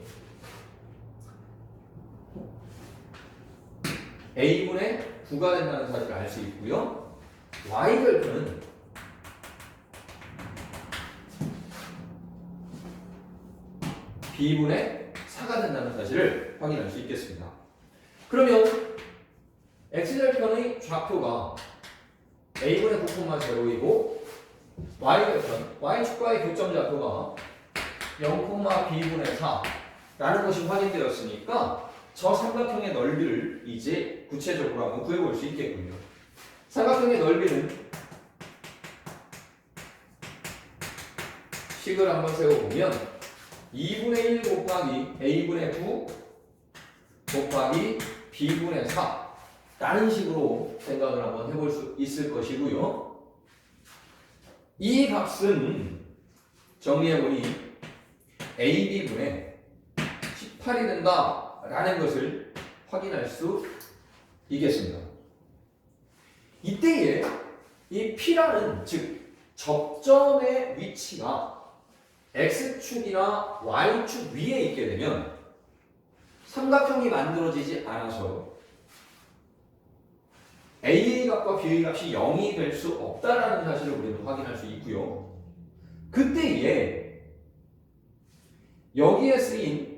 a분의 9가 된다는 사실을 알 수 있고요. y절편은 b분의 4가 된다는 사실을 확인할 수 있겠습니다. 그러면 x절편의 좌표가 a분의 9,0이고 y절편, y축과의 교점 좌표가 0,b분의 4라는 것이 확인되었으니까 저 삼각형의 넓이를 이제 구체적으로 한번 구해볼 수 있겠군요. 삼각형의 넓이는 식을 한번 세워보면 2분의 1 곱하기 a분의 9 곱하기 b분의 4 라는 식으로 생각을 한번 해볼 수 있을 것이고요. 이 값은 정리해보니 ab분의 18이 된다 라는 것을 확인할 수 있겠습니다. 이때에 이 P라는 즉 접점의 위치가 X축이나 Y축 위에 있게 되면 삼각형이 만들어지지 않아서 A의 값과 B의 값이 0이 될 수 없다라는 사실을 우리는 확인할 수 있고요. 그때에 여기에 쓰인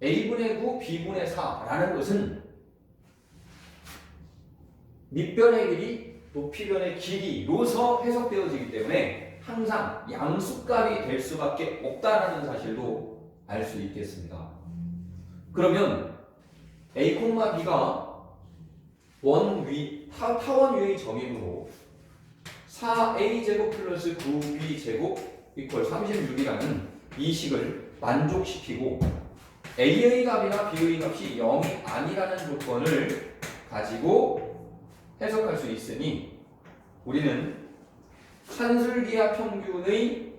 a분의 9, b분의 4라는 것은 밑변의 길이, 높이변의 길이로서 해석되어지기 때문에 항상 양수값이 될 수밖에 없다라는 사실도 알 수 있겠습니다. 그러면 a, b가 타원 위의 점이므로 4a제곱 플러스 9b제곱 이퀄 36이라는 이 식을 만족시키고 a의 값이나 b의 값이 0이 아니라는 조건을 가지고 해석할 수 있으니 우리는 산술기하 평균의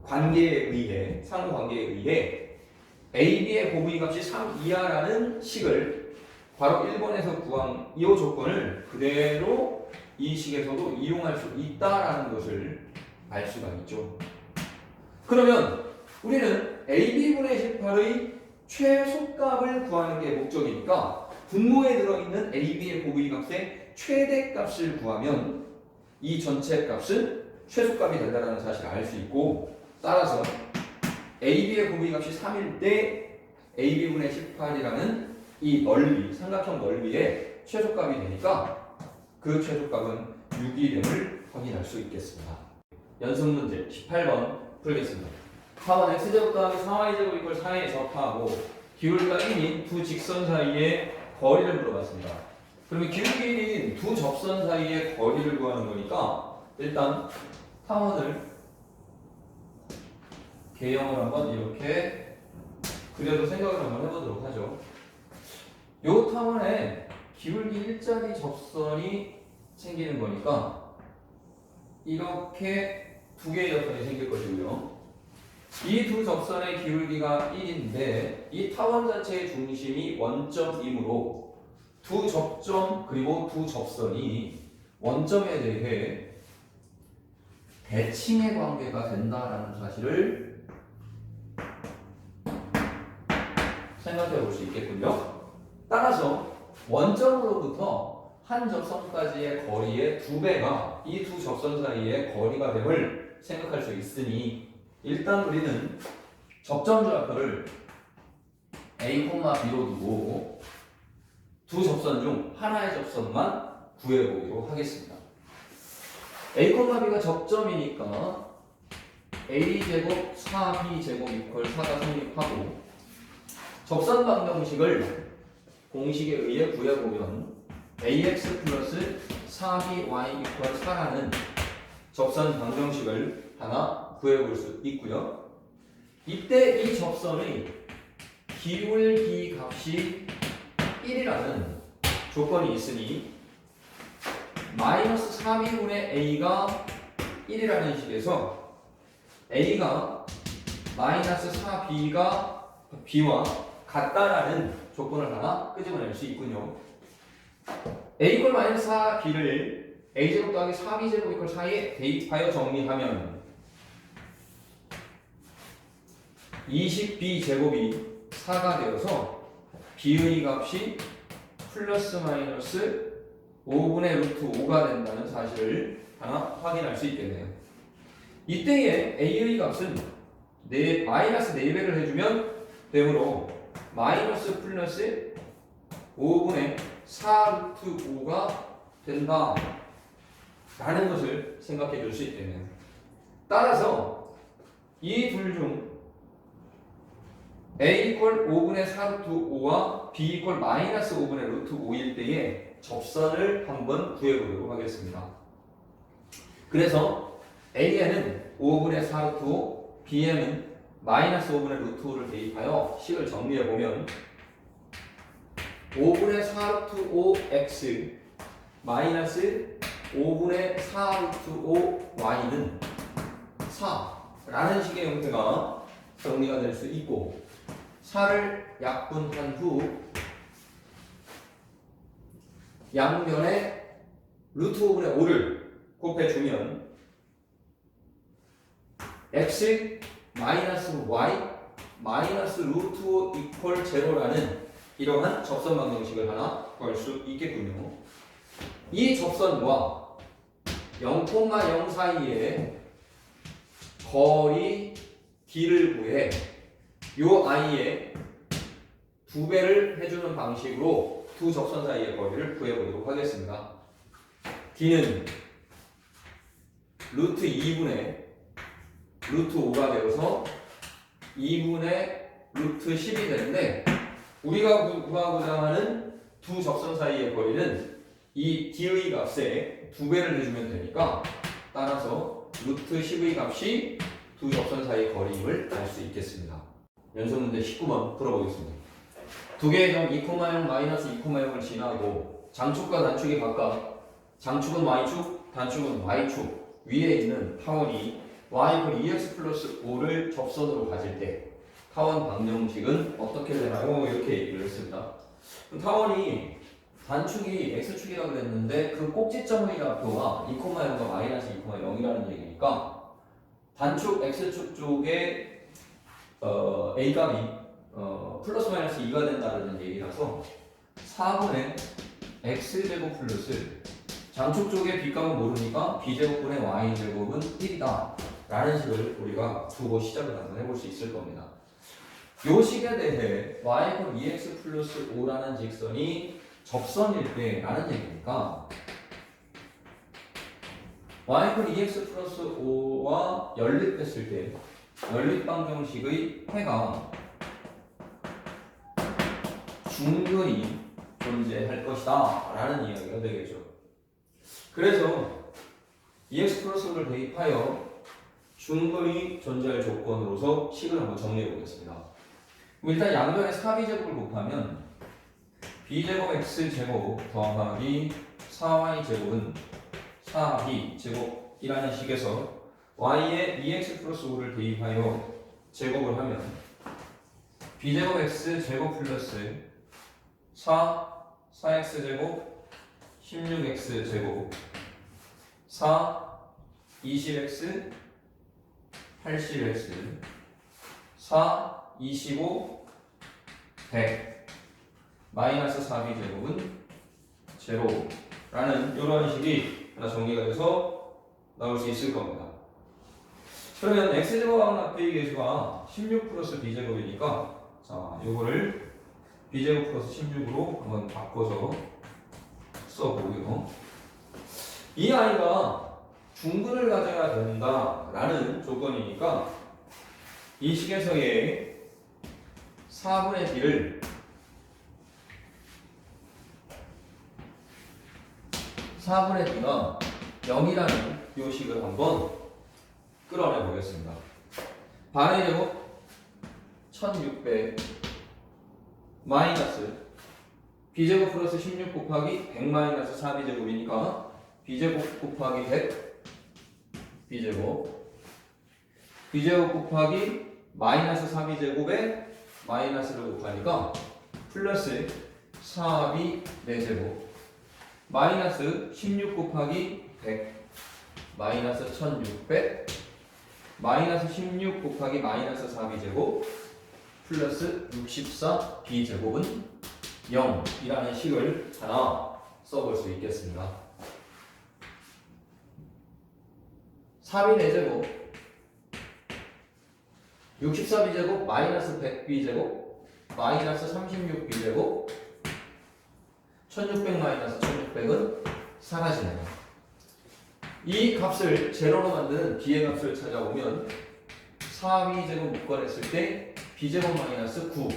관계에 의해 상관계에 의해 AB의 곱의 값이 3 이하라는 식을 바로 1번에서 구한 이 조건을 그대로 이 식에서도 이용할 수 있다라는 것을 알 수가 있죠. 그러면 우리는 AB분의 18의 최소값을 구하는 게 목적이니까 분모에 들어있는 AB의 곱의 값의 최대값을 구하면 이 전체 값은 최소값이 된다는 사실을 알 수 있고 따라서 AB의 곱의 값이 3일 때 AB분의 18이라는 이 넓이, 삼각형 넓이의 최소값이 되니까 그 최소값은 6이 됨을 확인할 수 있겠습니다. 연습 문제 18번 풀겠습니다. 4번 x제곱 더하기 4y제곱 이퀄 4에 접하고 기울기가 1인 두 직선 사이의 거리를 물어봤습니다. 그러면 기울기인 두 접선 사이의 거리를 구하는 거니까 일단 타원을 개형을 한번 이렇게 그려도 생각을 한번 해보도록 하죠. 요 타원에 기울기 일자리 접선이 생기는 거니까 이렇게 두 개의 접선이 생길 것이고요. 이 두 접선의 기울기가 1인데 이 타원 자체의 중심이 원점이므로 두 접점 그리고 두 접선이 원점에 대해 대칭의 관계가 된다라는 사실을 생각해 볼 수 있겠군요. 따라서 원점으로부터 한 접선까지의 거리의 2배가 이 두 접선 사이의 거리가 됨을 생각할 수 있으니 일단 우리는 접점좌표를 A, B로 두고 두 접선 중 하나의 접선만 구해보기로 하겠습니다. A, B가 접점이니까 A제곱 4B제곱 이퀄 4가 성립하고 접선 방정식을 공식에 의해 구해보면 AX 플러스 4BY 이퀄 4라는 접선 방정식을 하나 구해볼 수 있고요. 이때 이 접선의 기울기 값이 1이라는 조건이 있으니 마이너스 3인분의 A가 1이라는 식에서 A가 마이너스 4B가 B와 같다라는 조건을 하나 끄집어낼 수 있군요. A 이퀄 마이너스 4B를 A제곱 더하기 4B제곱 이퀄 4에 대입하여 정리하면 20B제곱이 4가 되어서 B의 값이 플러스 마이너스 5분의 루트 5가 된다는 사실을 하나 확인할 수 있겠네요. 이때에 A의 값은 마이너스 4배를 해주면 되므로 마이너스 플러스 5분의 4 루트 5가 된다 라는 것을 생각해 줄 수 있겠네요. 따라서 이 둘 중 A 이퀄 5분의 4 루트 5와 B 이퀄 마이너스 5분의 루트 5일 때에 접선을 한번 구해보도록 하겠습니다. 그래서 A에는 5분의 4 루트 5, B에는 마이너스 5분의 루트 5를 대입하여 식을 정리해보면 5분의 4 루트 5x 마이너스 5분의 4 루트 5y는 4라는 식의 형태가 정리가 될 수 있고 4를 약분한 후 양면에 루트 5분의 5를 곱해주면 x 마이너스 y 마이너스 루트 5 이퀄 제로라는 이러한 접선 방정식을 하나 구할 수 있겠군요. 이 접선과 0,0 사이의 거리 d를 구해 요 i의 2배를 해주는 방식으로 두 접선 사이의 거리를 구해보도록 하겠습니다. d는 루트 2분의 루트 5가 되어서 2분의 루트 10이 되는데 우리가 구하고자 하는 두 접선 사이의 거리는 이 d의 값에 2배를 해주면 되니까 따라서 루트 10의 값이 두 접선 사이의 거리임을 알 수 있겠습니다. 연습문제 19번 풀어보겠습니다. 두 개의 점 2,0 마이너스 2,0을 지나고 장축과 단축이 각각 장축은 y축, 단축은 y축 위에 있는 타원이 y 이퀄 2x 플러스 5를 접선으로 가질 때 타원 방정식은 어떻게 되나요? 이렇게 얘기를 했습니다. 타원이 단축이 x축이라고 그랬는데 그 꼭지점의 좌표가 2,0과 마이너스 2,0이라는 얘기니까 단축 x축 쪽에 a값이 플러스 마이너스 2가 된다는 얘기라서 4분의 x제곱 플러스 장축 쪽에 b값은 모르니까 b제곱분의 y제곱은 1이다 라는 식을 우리가 두고 시작을 한번 해볼 수 있을 겁니다. 요 식에 대해 y 이퀄 2x 플러스 5라는 직선이 접선일 때 라는 얘기니까 y 이퀄 2x 플러스 5와 연립했을 때 연립방정식의 해가 중근이 존재할 것이다 라는 이야기가 되겠죠. 그래서 EX 플러스 5를 대입하여 충분히 존재할 조건으로서 식을 한번 정리해 보겠습니다. 일단 양변의 4b제곱을 곱하면 b제곱 x제곱 더하기 4y제곱은 4b제곱이라는 식에서 y에 2x 플러스 5를 대입하여 제곱을 하면 b제곱 x제곱 플러스 4x제곱 16x제곱 20x 80x 25 100 마이너스 4b제곱은 제로라는 이런 식이 하나 정리가 돼서 나올 수 있을 겁니다. 그러면 x제곱하고 앞에 계수가 16 플러스 b제곱이니까 자, 요거를 b제곱 플러스 16으로 한번 바꿔서 써보고요. 이 아이가 중근을 가져야 된다라는 조건이니까 이 식에서의 4분의 b를 4분의 b가 0이라는 요식을 한번 끌어내 보겠습니다. 반의 제곱 1600 마이너스 b제곱 플러스 16 곱하기 100 마이너스 4b제곱이니까 b제곱 곱하기 100 b제곱 곱하기 마이너스 4b제곱에 마이너스를 곱하니까 플러스 4b 4제곱 마이너스 16 곱하기 100 마이너스 1600 마이너스 16 곱하기 마이너스 4b제곱 플러스 64b제곱은 0이라는 식을 하나 써볼 수 있겠습니다. 4b 4제곱 64b제곱 마이너스 100b제곱 마이너스 36b제곱 1600 마이너스 1600은 사라지네요. 이 값을 제로로 만드는 b의 값을 찾아오면 4b제곱 묶어냈을 때 b제곱 마이너스 9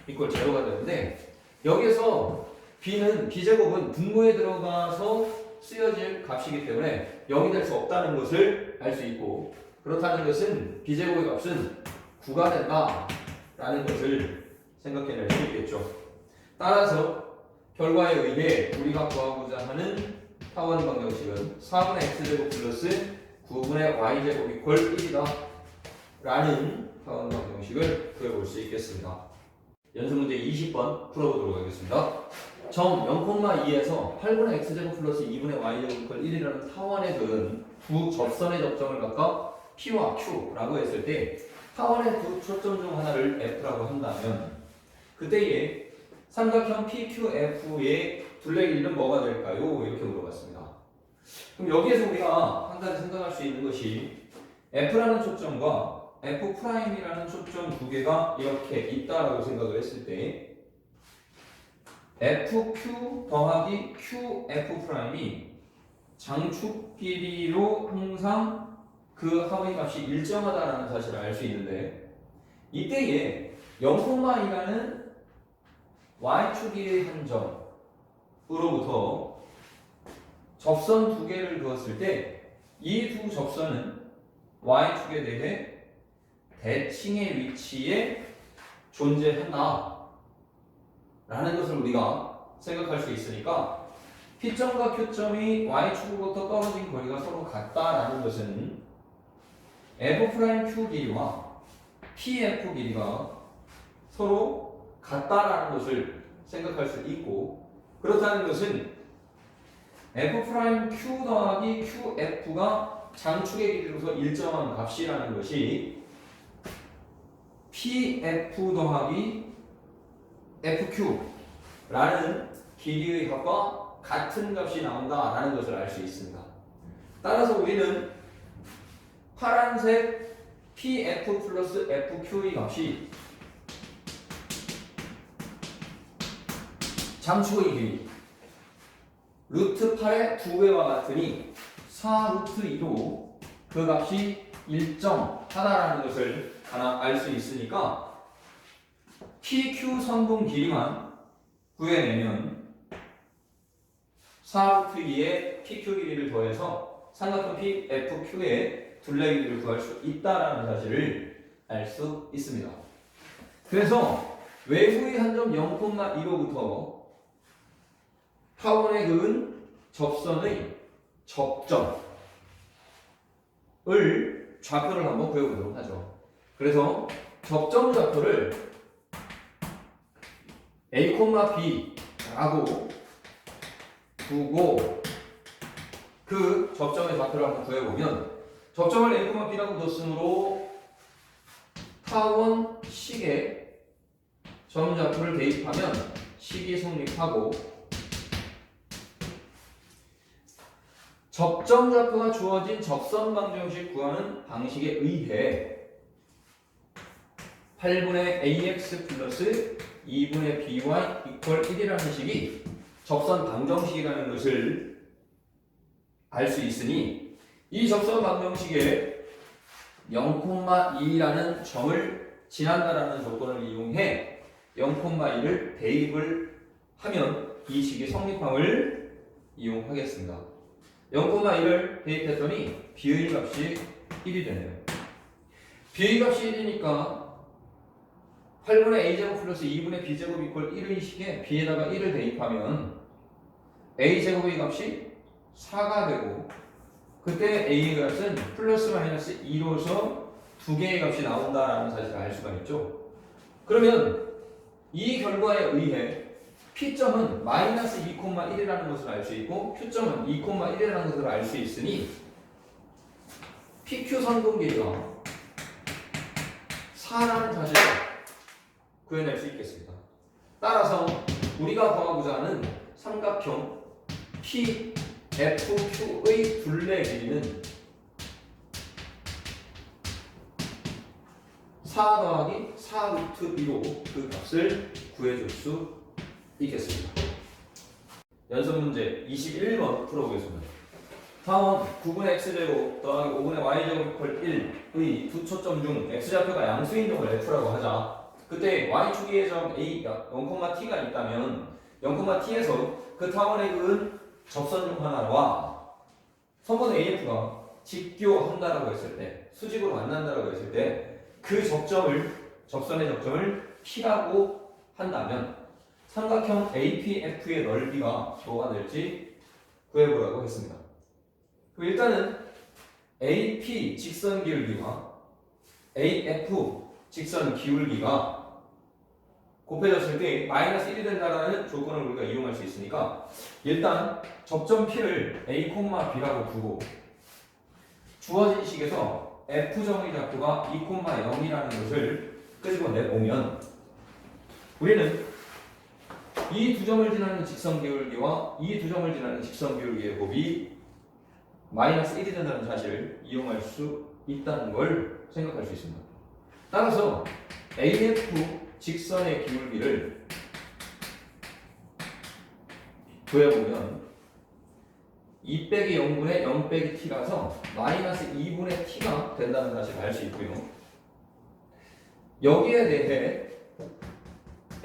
이꼴 제로가 되는데 여기서 b는 b제곱은 분모에 들어가서 쓰여질 값이기 때문에 0이 될 수 없다는 것을 알 수 있고 그렇다는 것은 b제곱의 값은 9가 된다 라는 것을 생각해낼 수 있겠죠. 따라서 결과에 의해 우리가 구하고자 하는 타원 방정식은 4분의 x제곱 플러스 9분의 y제곱 이퀄 1이다 라는 타원 방정식을 구해볼 수 있겠습니다. 연습문제 20번 풀어보도록 하겠습니다. 점 0,2에서 8분의 x제곱 플러스 2분의 y제곱 이퀄 1이라는 타원에 든 두 접선의 접점을 각각 p와 q라고 했을 때 타원의 두 초점 중 하나를 f라고 한다면 그때의 삼각형 PQF의 둘레 길이는 뭐가 될까요? 이렇게 물어봤습니다. 그럼 여기에서 우리가 한 가지 생각할 수 있는 것이 F라는 초점과 F'이라는 초점 두 개가 이렇게 있다라고 생각을 했을 때 FQ 더하기 QF'이 장축 길이로 항상 그 하의 값이 일정하다라는 사실을 알 수 있는데 이때에 0,2라는 y축의 한 점으로부터 접선 두 개를 그었을 때 이 두 접선은 y축에 대해 대칭의 위치에 존재한다 라는 것을 우리가 생각할 수 있으니까 P점과 Q점이 y축으로부터 떨어진 거리가 서로 같다라는 것은 F'Q 길이와 PF 길이가 서로 같다라는 것을 생각할 수 있고 그렇다는 것은 F'Q 더하기 QF가 장축의 길이로서 일정한 값이라는 것이 PF 더하기 FQ라는 길이의 값과 같은 값이 나온다라는 것을 알 수 있습니다. 따라서 우리는 파란색 PF 플러스 FQ의 값이 장축의 길이 루트 8의 2배와 같으니 4 루트 2로 그 값이 일정하다라는 것을 하나 알 수 있으니까 PQ 선분 길이만 구해내면 4루트 2의 PQ 길이를 더해서 삼각형 PFQ의 둘레 길이를 구할 수 있다라는 사실을 알 수 있습니다. 그래서 외부의 한 점 0,2로부터 타원에 그은 접선의 접점을 좌표를 한번 구해보도록 하죠. 그래서 접점 좌표를 A, B라고 두고 그 접점의 좌표를 한번 구해보면 접점을 A, B라고 뒀으므로 타원 식에 점 좌표를 대입하면 식이 성립하고 접점 좌표가 주어진 접선 방정식 구하는 방식에 의해 8분의 ax 플러스 2분의 by 이퀄 1이라는 식이 접선 방정식이라는 것을 알 수 있으니 이 접선 방정식에 0,2라는 점을 지난다라는 조건을 이용해 0,2를 대입을 하면 이 식이 성립함을 이용하겠습니다. 0,1을 대입했더니 b의 값이 1이 되네요. b의 값이 1이니까 8분의 a제곱 플러스 2분의 b제곱 이퀄 1의 식에 b에다가 1을 대입하면 a제곱의 값이 4가 되고 그때 a의 값은 플러스 마이너스 2로서 두 개의 값이 나온다라는 사실을 알 수가 있죠. 그러면 이 결과에 의해 P점은 마이너스 2,1이라는 것을 알 수 있고 Q점은 2,1이라는 것을 알 수 있으니 PQ 선분 길이가 4라는 사실을 구해낼 수 있겠습니다. 따라서 우리가 구하고자 하는 삼각형 PFQ의 둘레 길이는 4 더하기 4루트 2로 그 값을 구해줄 수 있겠습니다. 연습 문제 21번 풀어보겠습니다. 타원 9분의 x제곱 더하기 5분의 y제곱 이퀄 1의 두 초점 중 x좌표가 양수인 점을 f라고 하자. 그때 y축의 점 a가 0,t가 있다면 0,t에서 그 타원에 그은 접선 중 하나와 선분 AF가 직교한다라고 했을 때, 수직으로 만난다라고 했을 때 그 접선의 접점을 P라고 한다면 삼각형 APF의 넓이가 뭐가 될지 구해보라고 했습니다. 그럼 일단은 AP 직선 기울기와 AF 직선 기울기가 곱해졌을 때 마이너스 1이 된다는 조건을 우리가 이용할 수 있으니까 일단 접점 P를 A, B라고 두고 주어진 식에서 F점의 좌표가 2,0이라는 것을 끄집어내보면 우리는 이 두 점을 지나는 직선 기울기와 이 두 점을 지나는 직선 기울기의 곱이 마이너스 1이 된다는 사실을 이용할 수 있다는 걸 생각할 수 있습니다. 따라서 AF 직선의 기울기를 구해보면 2 빼기 0분의 0 빼기 t라서 마이너스 2분의 t가 된다는 사실을 알 수 있고요. 여기에 대해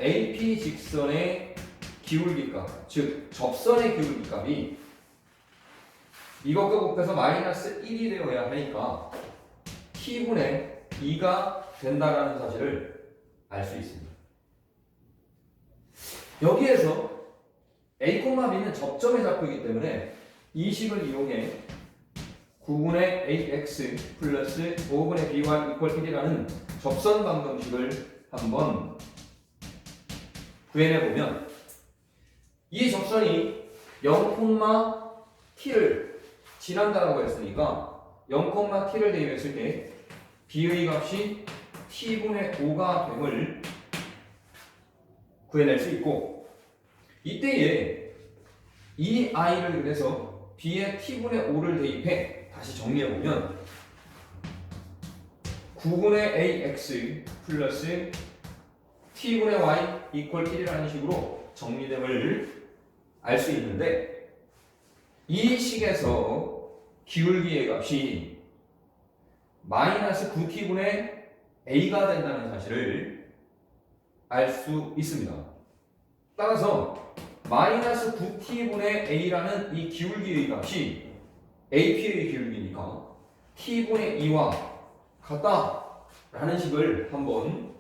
AP 직선의 기울기값, 즉 접선의 기울기값이 이것과 곱해서 마이너스 1이 되어야 하니까 t분의 2가 된다라는 사실을 알 수 있습니다. 여기에서 A, B는 접점의 좌표이기 때문에 이 식을 이용해 9분의 AX 플러스 5분의 BY 이퀄 1이라는 접선 방정식을 한번 구해내보면 이 접선이 0,t를 지난다라고 했으니까 0,t를 대입했을 때 B의 값이 t분의 5가 됨을 구해낼 수 있고 이때에 이 i를 그래서 B에 t분의 5를 대입해 다시 정리해보면 9분의 ax 플러스 t분의 y 이퀄 1이라는 식으로 정리됨을 알 수 있는데 이 식에서 기울기의 값이 마이너스 9t분의 a가 된다는 사실을 알 수 있습니다. 따라서 마이너스 9t분의 a라는 이 기울기의 값이 ap의 기울기니까 t분의 2와 같다라는 식을 한번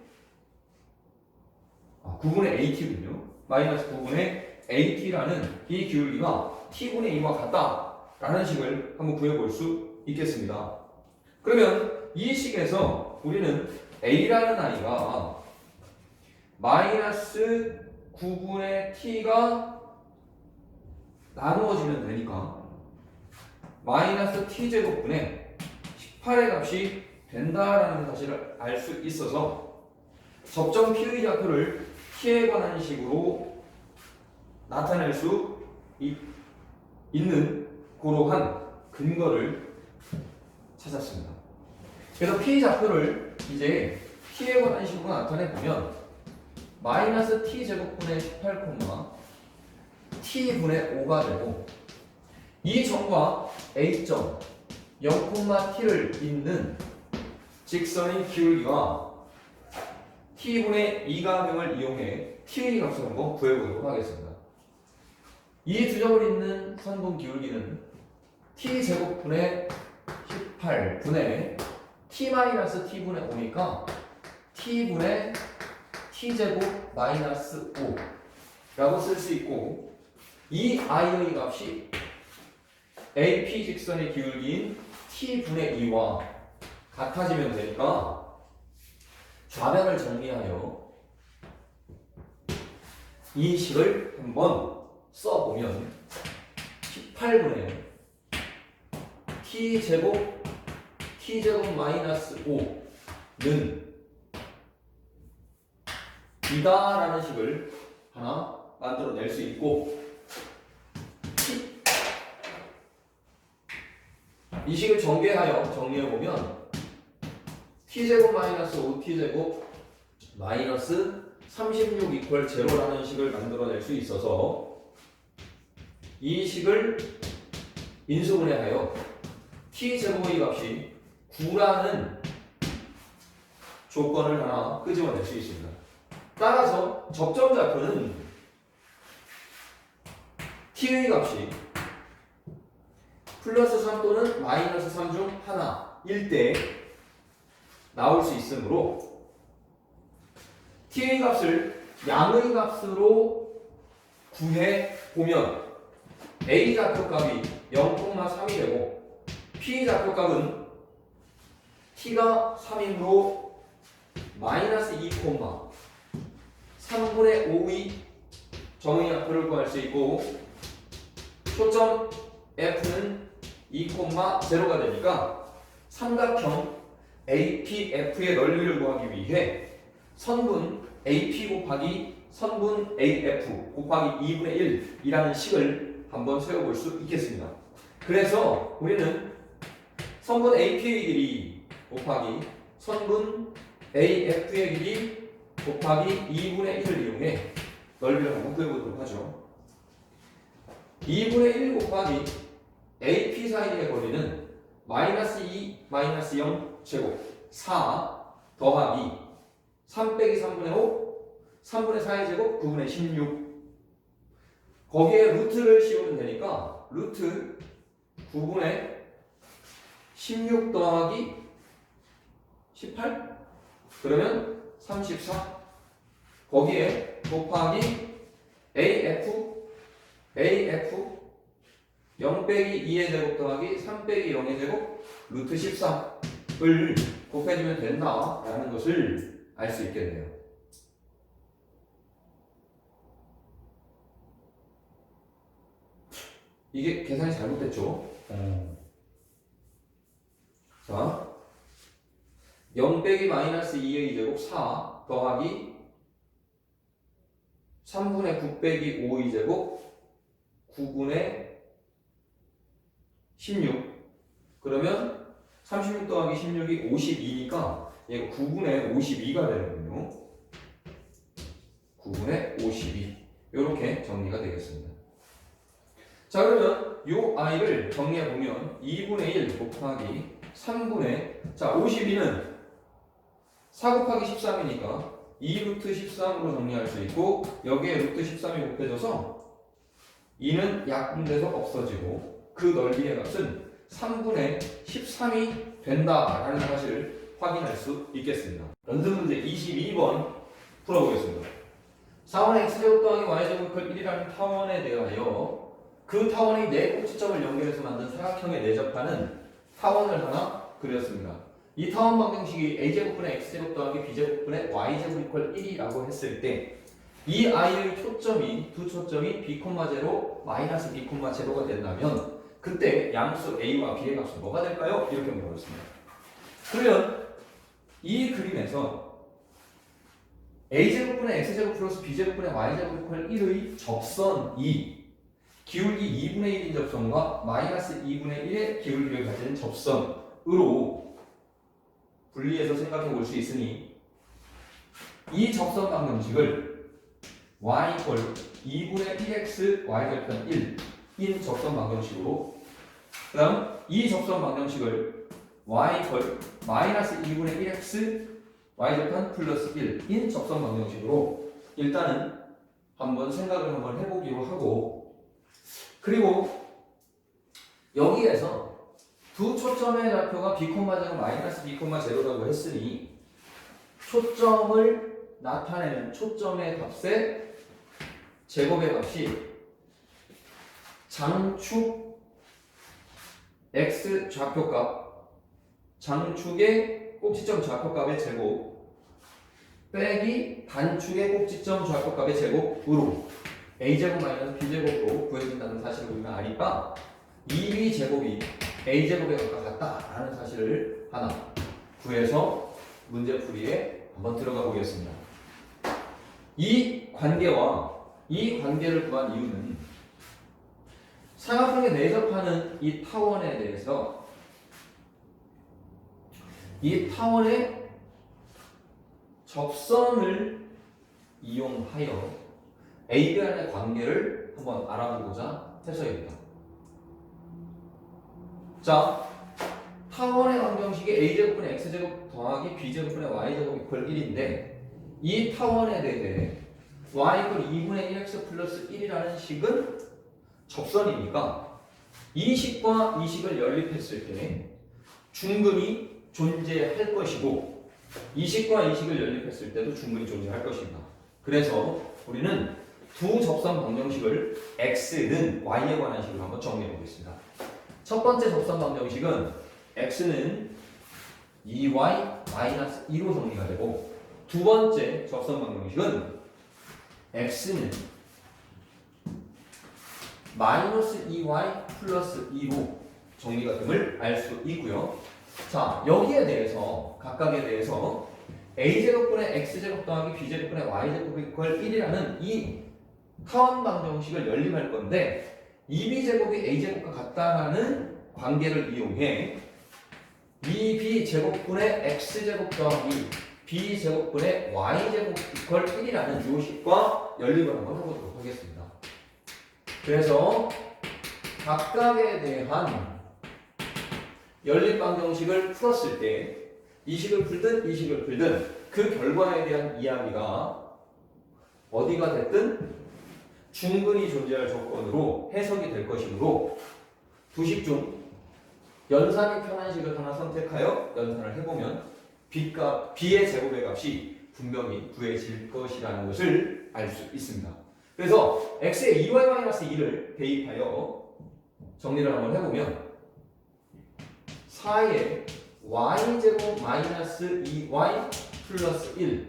9분의 at군요. 마이너스 9분의 at라는 이 기울기가 t분의 2와 같다라는 식을 한번 구해볼 수 있겠습니다. 그러면 이 식에서 우리는 a라는 아이가 마이너스 9분의 t가 나누어지면 되니까 마이너스 t제곱분의 18의 값이 된다라는 사실을 알 수 있어서 적정 p의 좌표를 t에 관한 식으로 나타낼 수 있는 그러한 근거를 찾았습니다. 그래서 p 좌표를 이제 t에 관한 식으로 나타내 보면 마이너스 t제곱분의 18, t분의 5가 되고 이 점과 a점 0,t를 잇는 직선의 기울기와 t분의 2가경을 이용해 t의 값을 한번 구해보도록 하겠습니다. 이 두 점을 잇는 선분 기울기는 t제곱분의 18분의 t-t분의 5니까 t분의 t제곱 마이너스 5라고 쓸 수 있고 이 i의 값이 AP 직선의 기울기인 t분의 2와 같아지면 되니까 좌변을 정리하여 이 식을 한번 써보면 18분의 t제곱 마이너스 5는 이다라는 식을 하나 만들어낼 수 있고 이 식을 정리해보면 t제곱 마이너스 5t제곱 마이너스 36 이퀄 0라는 식을 만들어낼 수 있어서 이 식을 인수분해하여 t제곱의 값이 9라는 조건을 하나 끄집어낼 수 있습니다. 따라서 적정 좌표는 t의 값이 플러스 3 또는 마이너스 3 중 하나일 때 나올 수 있으므로 t의 값을 양의 값으로 구해보면 a 좌표값이 0,3이 되고 p 좌표값은 t가 3이므로 마이너스 2, 3분의 5의 정의 좌표를 구할 수 있고 초점 f는 2,0가 되니까 삼각형 APF의 넓이를 구하기 위해 선분 AP 곱하기 선분 AF 곱하기 2분의 1이라는 식을 한번 세워볼 수 있겠습니다. 그래서 우리는 선분 AP의 길이 곱하기 선분 AF의 길이 곱하기 2분의 1을 이용해 넓이를 한번 구해보도록 하죠. 2분의 1 곱하기 AP 사이의 거리는 마이너스 2, 마이너스 0 제곱 4 더하기 3 빼기 3분의 5 3분의 4의 제곱 9분의 16 거기에 루트를 씌우면 되니까 루트 9분의 16 더하기 18 그러면 34 거기에 곱하기 AF 0 빼기 2의 제곱 더하기 3 빼기 0의 제곱 루트 13을 곱해주면 된다라는 것을 알 수 있겠네요. 이게 계산이 잘못됐죠? 자, 0 빼기 마이너스 2의 제곱 4 더하기 3분의 9 빼기 5의 제곱 9분의 16 그러면 36 더하기 16이 52니까 얘가 9분의 52가 되는군요. 9분의 52 이렇게 정리가 되겠습니다. 자 그러면 이 i를 정리해보면 2분의 1 곱하기 3분의 자 52는 4 곱하기 13이니까 2루트 13으로 정리할 수 있고 여기에 루트 13이 곱해져서 2는 약분돼서 없어지고 그 넓이의 값은 3분의 13이 된다라는 사실을 확인할 수 있겠습니다. 연습 문제 22번 풀어보겠습니다. 4원의 x제곱 더하기 y제곱 이퀄 1이라는 타원에 대하여 그 타원의 네 꼭지점을 연결해서 만든 사각형에 내접하는 타원을 하나 그렸습니다. 이 타원 방정식이 a제곱분의 x제곱 더하기 b제곱분의 y제곱 이퀄 1이라고 했을 때 이 i의 초점이 두 초점이 b, 0 마이너스 b, 0가 된다면 그때 양수 a와 b의 값은 뭐가 될까요? 이렇게 물어봤습니다. 그러면 이 그림에서 a제곱분의 x제곱 플러스 b제곱분의 y제곱 이퀄 1의 접선이 기울기 2분의 1인 접선과 마이너스 2분의 1의 기울기를 가진 접선으로 분리해서 생각해 볼 수 있으니 이 접선 방정식을 y 이퀄 2분의 1x y절편 1인 접선 방정식으로 그 다음 이 접선 방정식을 y 이퀄 마이너스 2분의 1x y절편 플러스 1인 접선 방정식으로 일단은 한번 생각을 한번 해보기로 하고 그리고 여기에서 두 초점의 좌표가 b, 제곱 마이너스 b, 제로라고 했으니 초점을 나타내는 초점의 값의 제곱의 값이 장축 x 좌표값 장축의 꼭지점 좌표값의 제곱 빼기 단축의 꼭지점 좌표값의 제곱으로 a제곱 마이너스 b제곱으로 구해진다는 사실을 보면 아니까 2b 제곱이 a제곱에 가깝다라는 사실을 하나 구해서 문제풀이에 한번 들어가 보겠습니다. 이 관계를 구한 이유는 사각형에 내접하는 이 타원에 대해서 이 타원의 접선을 이용하여 A 간의 관계를 한번 알아보고자 해서입니다. 자, 타원의 방정식이 a제곱분의 x제곱 더하기 b제곱분의 y제곱 이퀄 1인데 이 타원에 대해 y 이퀄 2분의 1x 플러스 1이라는 식은 접선이니까 이 식과 이 식을 연립했을 때 중근이 존재할 것이고 이 식과 이 식을 연립했을 때도 중근이 존재할 것입니다. 그래서 우리는 두 접선 방정식을 x는 y에 관한 식으로 한번 정리해 보겠습니다. 첫 번째 접선 방정식은 x는 2y-2로 정리가 되고 두 번째 접선 방정식은 x는 마이너스 2y 플러스 2로 정리가 됨을 알 수 있고요. 자, 여기에 대해서 각각에 대해서 a제곱분의 x제곱 더하기 b제곱분의 y제곱 이퀄 1이라는 이 타원 방정식을 연립할 건데 2b제곱이 a제곱과 같다라는 관계를 이용해 2b제곱분의 x제곱 더하기 b제곱분의 y제곱 이퀄 1이라는 요식과 연립을 한번 해보도록 하겠습니다. 그래서 각각에 대한 연립 방정식을 풀었을 때 이 식을 풀든 이 식을 풀든 그 결과에 대한 이야기가 어디가 됐든 중근이 존재할 조건으로 해석이 될 것이므로 두 식 중 연산이 편한 식을 하나 선택하여 연산을 해보면 b의 제곱의 값이 분명히 구해질 것이라는 것을 알 수 있습니다. 그래서 x에 2y-2를 대입하여 정리를 한번 해보면 4에 y제곱 마이너스 2y 플러스 1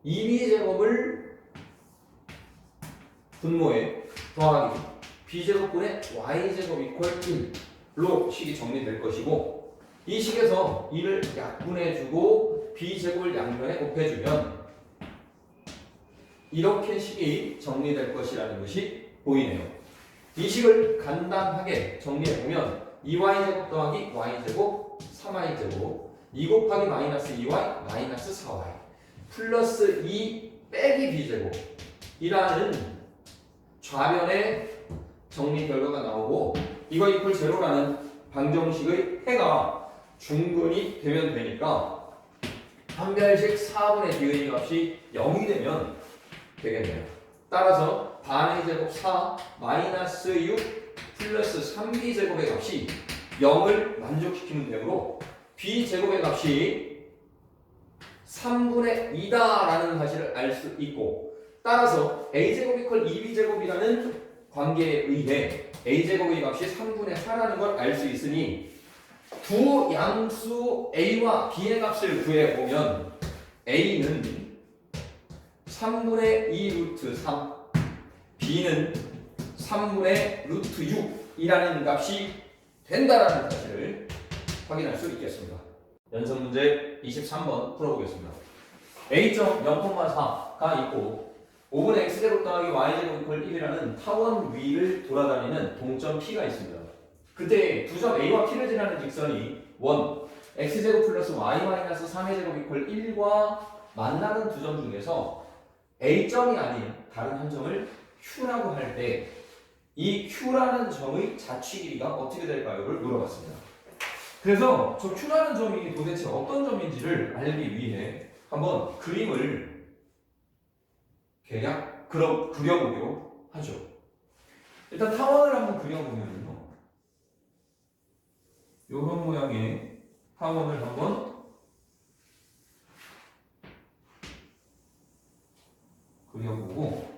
2b제곱을 분모에 더하기 b제곱분의 y제곱 이퀄 1로 식이 정리될 것이고 이 식에서 2를 약분해주고 b제곱을 양변에 곱해주면 이렇게 식이 정리될 것이라는 것이 보이네요. 이 식을 간단하게 정리해보면 2y제곱 더하기 y제곱 3y제곱 2 곱하기 마이너스 2y 마이너스 4y 플러스 2 빼기 b제곱 이라는 좌변의 정리 결과가 나오고 이거 이퀄 제로라는 방정식의 해가 중근이 되면 되니까 판별식 4분의 D의 값이 0이 되면 되겠네요. 따라서 반의 제곱 4 마이너스 6 플러스 3b 제곱의 값이 0을 만족시키는 되므로 b 제곱의 값이 3분의 2다라는 사실을 알 수 있고, 따라서 a제곱 이퀄 2b제곱이라는 관계에 의해 a제곱의 값이 3분의 4라는 걸 알 수 있으니 두 양수 a와 b의 값을 구해보면 a는 3분의 2 루트 3, b는 3분의 루트 6이라는 값이 된다라는 사실을 확인할 수 있겠습니다. 연습 문제 23번 풀어보겠습니다. a.0,4가 있고 5분의 x제곱 더하기 y제곱 이퀄 1이라는 타원 위를 돌아다니는 동점 P가 있습니다. 그때 두 점 A와 P를 지나는 직선이 원 x제곱 플러스 y 마이너스 3의 제곱 이퀄 1과 만나는 두 점 중에서 A점이 아닌 다른 한 점을 Q라고 할 때 이 Q라는 점의 자취 길이가 어떻게 될까요?를 물어봤습니다. 그래서 저 Q라는 점이 도대체 어떤 점인지를 알기 위해 한번 그림을 대략 그려보기로 하죠. 일단 타원을 한번 그려보면요, 이런 모양의 타원을 한번 그려보고,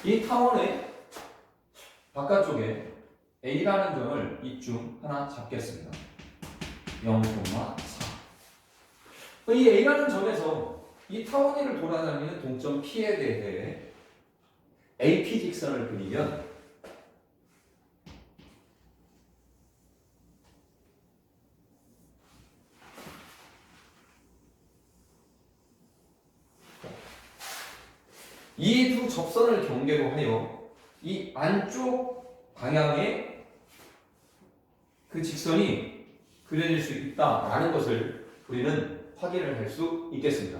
이 타원의 바깥쪽에 A라는 점을 이 중 하나 잡겠습니다. 0,4. 이 A라는 점에서 이 타원 위를 돌아다니는 동점 P에 대해 AP 직선을 그리면 이 두 접선을 경계로 하여 이 안쪽 방향의 그 직선이 그려질 수 있다라는 것을 우리는 확인을 할 수 있겠습니다.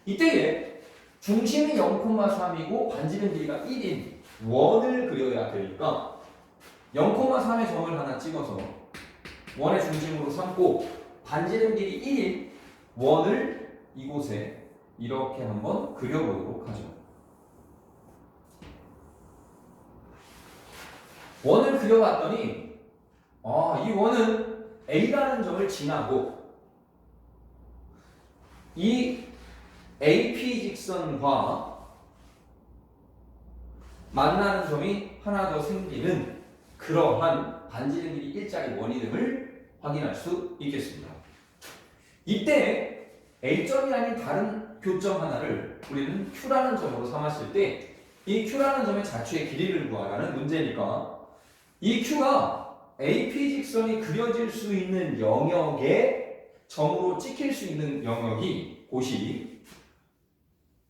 이때에 중심이 0,3이고 반지름 길이가 1인 원을 그려야 되니까 0,3의 점을 하나 찍어서 원의 중심으로 삼고 반지름 길이 1인 원을 이곳에 이렇게 한번 그려보도록 하죠. 원을 그려봤더니 이 원은 A라는 점을 지나고 이 AP 직선과 만나는 점이 하나 더 생기는 그러한 반지름 길이 일자리 원이 됨을 확인할 수 있겠습니다. 이때 A점이 아닌 다른 교점 하나를 우리는 Q라는 점으로 삼았을 때 이 Q라는 점의 자취의 길이를 구하라는 문제니까 이 Q가 AP 직선이 그려질 수 있는 영역에 점으로 찍힐 수 있는 영역이 곳이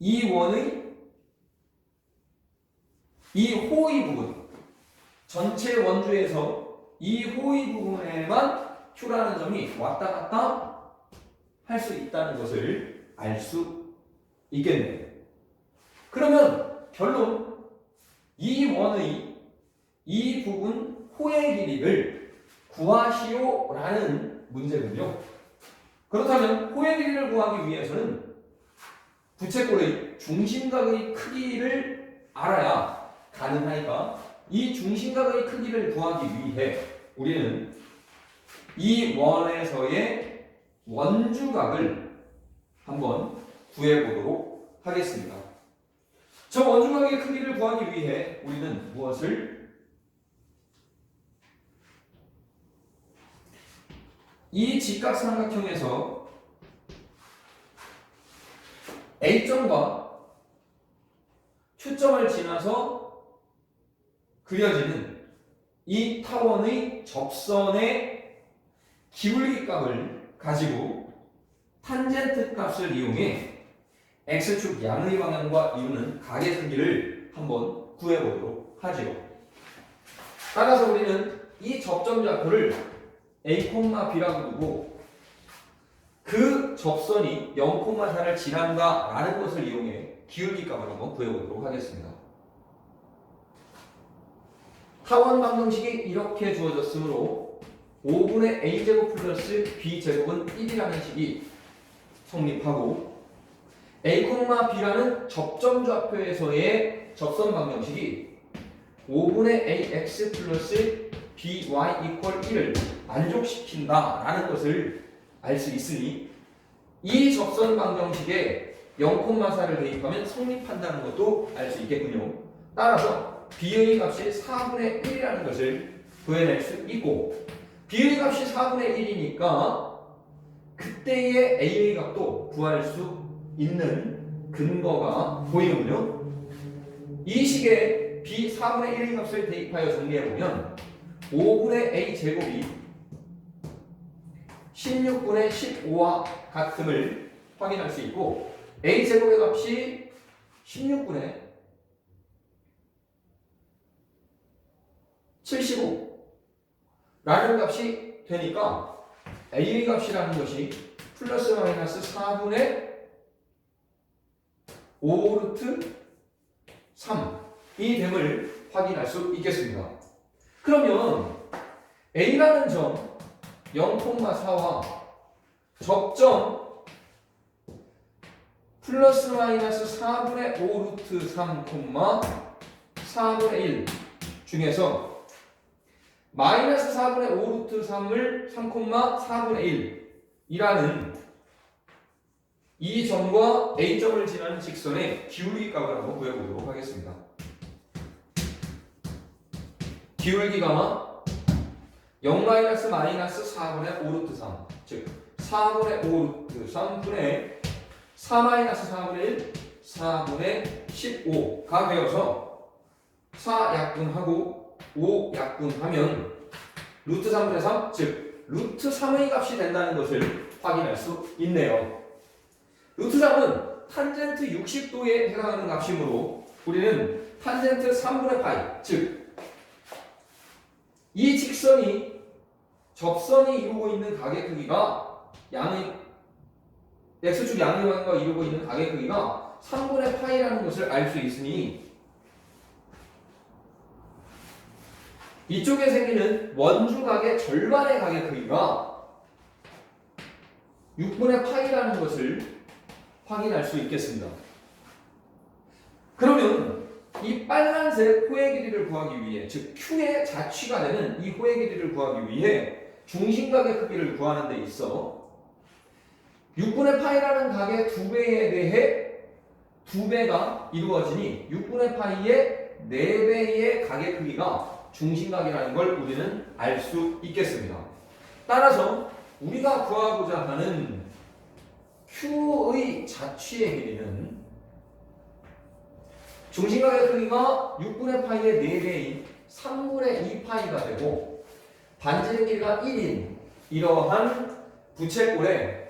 이 원의 이 호의 부분, 전체 원주에서 이 호의 부분에만 Q라는 점이 왔다 갔다 할 수 있다는 것을 알 수 있겠네요. 그러면 결론, 이 원의 이 부분 호의 길이를 구하시오라는 문제군요. 그렇다면 호의 길이를 구하기 위해서는 부채꼴의 중심각의 크기를 알아야 가능하니까 이 중심각의 크기를 구하기 위해 우리는 이 원에서의 원주각을 한번 구해보도록 하겠습니다. 저 원주각의 크기를 구하기 위해 우리는 무엇을? 이 직각삼각형에서 A점과 Q점을 지나서 그려지는 이 타원의 접선의 기울기 값을 가지고 탄젠트 값을 이용해 X축 양의 방향과 이루는 각의 크기를 한번 구해보도록 하지요. 따라서 우리는 이 접점 좌표를 A, B라고 두고 그 접선이 0,4를 지난다라는 것을 이용해 기울기 값을 한번 구해보도록 하겠습니다. 타원 방정식이 이렇게 주어졌으므로 5분의 a제곱 플러스 b제곱은 1이라는 식이 성립하고 a, b라는 접점좌표에서의 접선 방정식이 5분의 ax 플러스 by 이퀄 1을 만족시킨다라는 것을 알 수 있으니 이 접선 방정식에 0,4를 대입하면 성립한다는 것도 알 수 있겠군요. 따라서 b의 값이 4분의 1이라는 것을 구해낼 수 있고 b의 값이 4분의 1이니까 그때의 a의 값도 구할 수 있는 근거가 보이는군요. 이 식에 b 4분의 1의 값을 대입하여 정리해보면 5분의 a 제곱이 16분의 15와 같음을 확인할 수 있고 a 제곱의 값이 16분의 75라는 값이 되니까 a의 값이라는 것이 플러스 마이너스 4분의 5 루트 3이 됨을 확인할 수 있겠습니다. 그러면 a라는 점 0,4와 접점 플러스 마이너스 4분의 5 루트 3, 4분의 1 중에서 마이너스 4분의 5 루트 3을 3,4분의 1이라는 이 점과 A점을 지나는 직선의 기울기 값을 한번 구해보도록 하겠습니다. 기울기가 0 마이너스 4분의 5 루트 3, 즉 4분의 5 루트 3분의 4 마이너스 4분의 1, 4분의 15가 되어서 4 약분하고 5 약분하면 루트 3분의 3, 즉 루트 3의 값이 된다는 것을 확인할 수 있네요. 루트 3은 탄젠트 60도에 해당하는 값이므로 우리는 탄젠트 3분의 파이, 즉 이 직선이 접선이 이루고 있는 가게 크기가 x축 양의 방향과 이루고 있는 가게 크기가 3분의 파이라는 것을 알 수 있으니 이쪽에 생기는 원주각의 절반의 가게 크기가 6분의 파이라는 것을 확인할 수 있겠습니다. 그러면 이 빨간색 호의 길이를 구하기 위해, 즉 Q의 자취가 되는 이 호의 길이를 구하기 위해 중심각의 크기를 구하는 데 있어 6분의 파이라는 각의 2배에 대해 2배가 이루어지니 6분의 파이의 4배의 각의 크기가 중심각이라는 걸 우리는 알 수 있겠습니다. 따라서 우리가 구하고자 하는 Q의 자취의 길이는 중심각의 크기가 6분의 파이의 4배인 3분의 2파이가 되고 반지름 길이가 1인 이러한 부채꼴의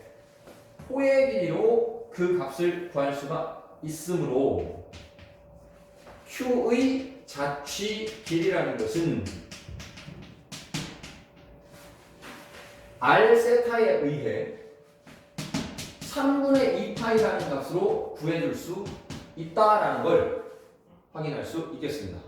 호의 길이로 그 값을 구할 수가 있으므로 Q의 자취 길이라는 것은 R 세타에 의해 3분의 2파이라는 값으로 구해줄 수 있다라는 걸 확인할 수 있겠습니다.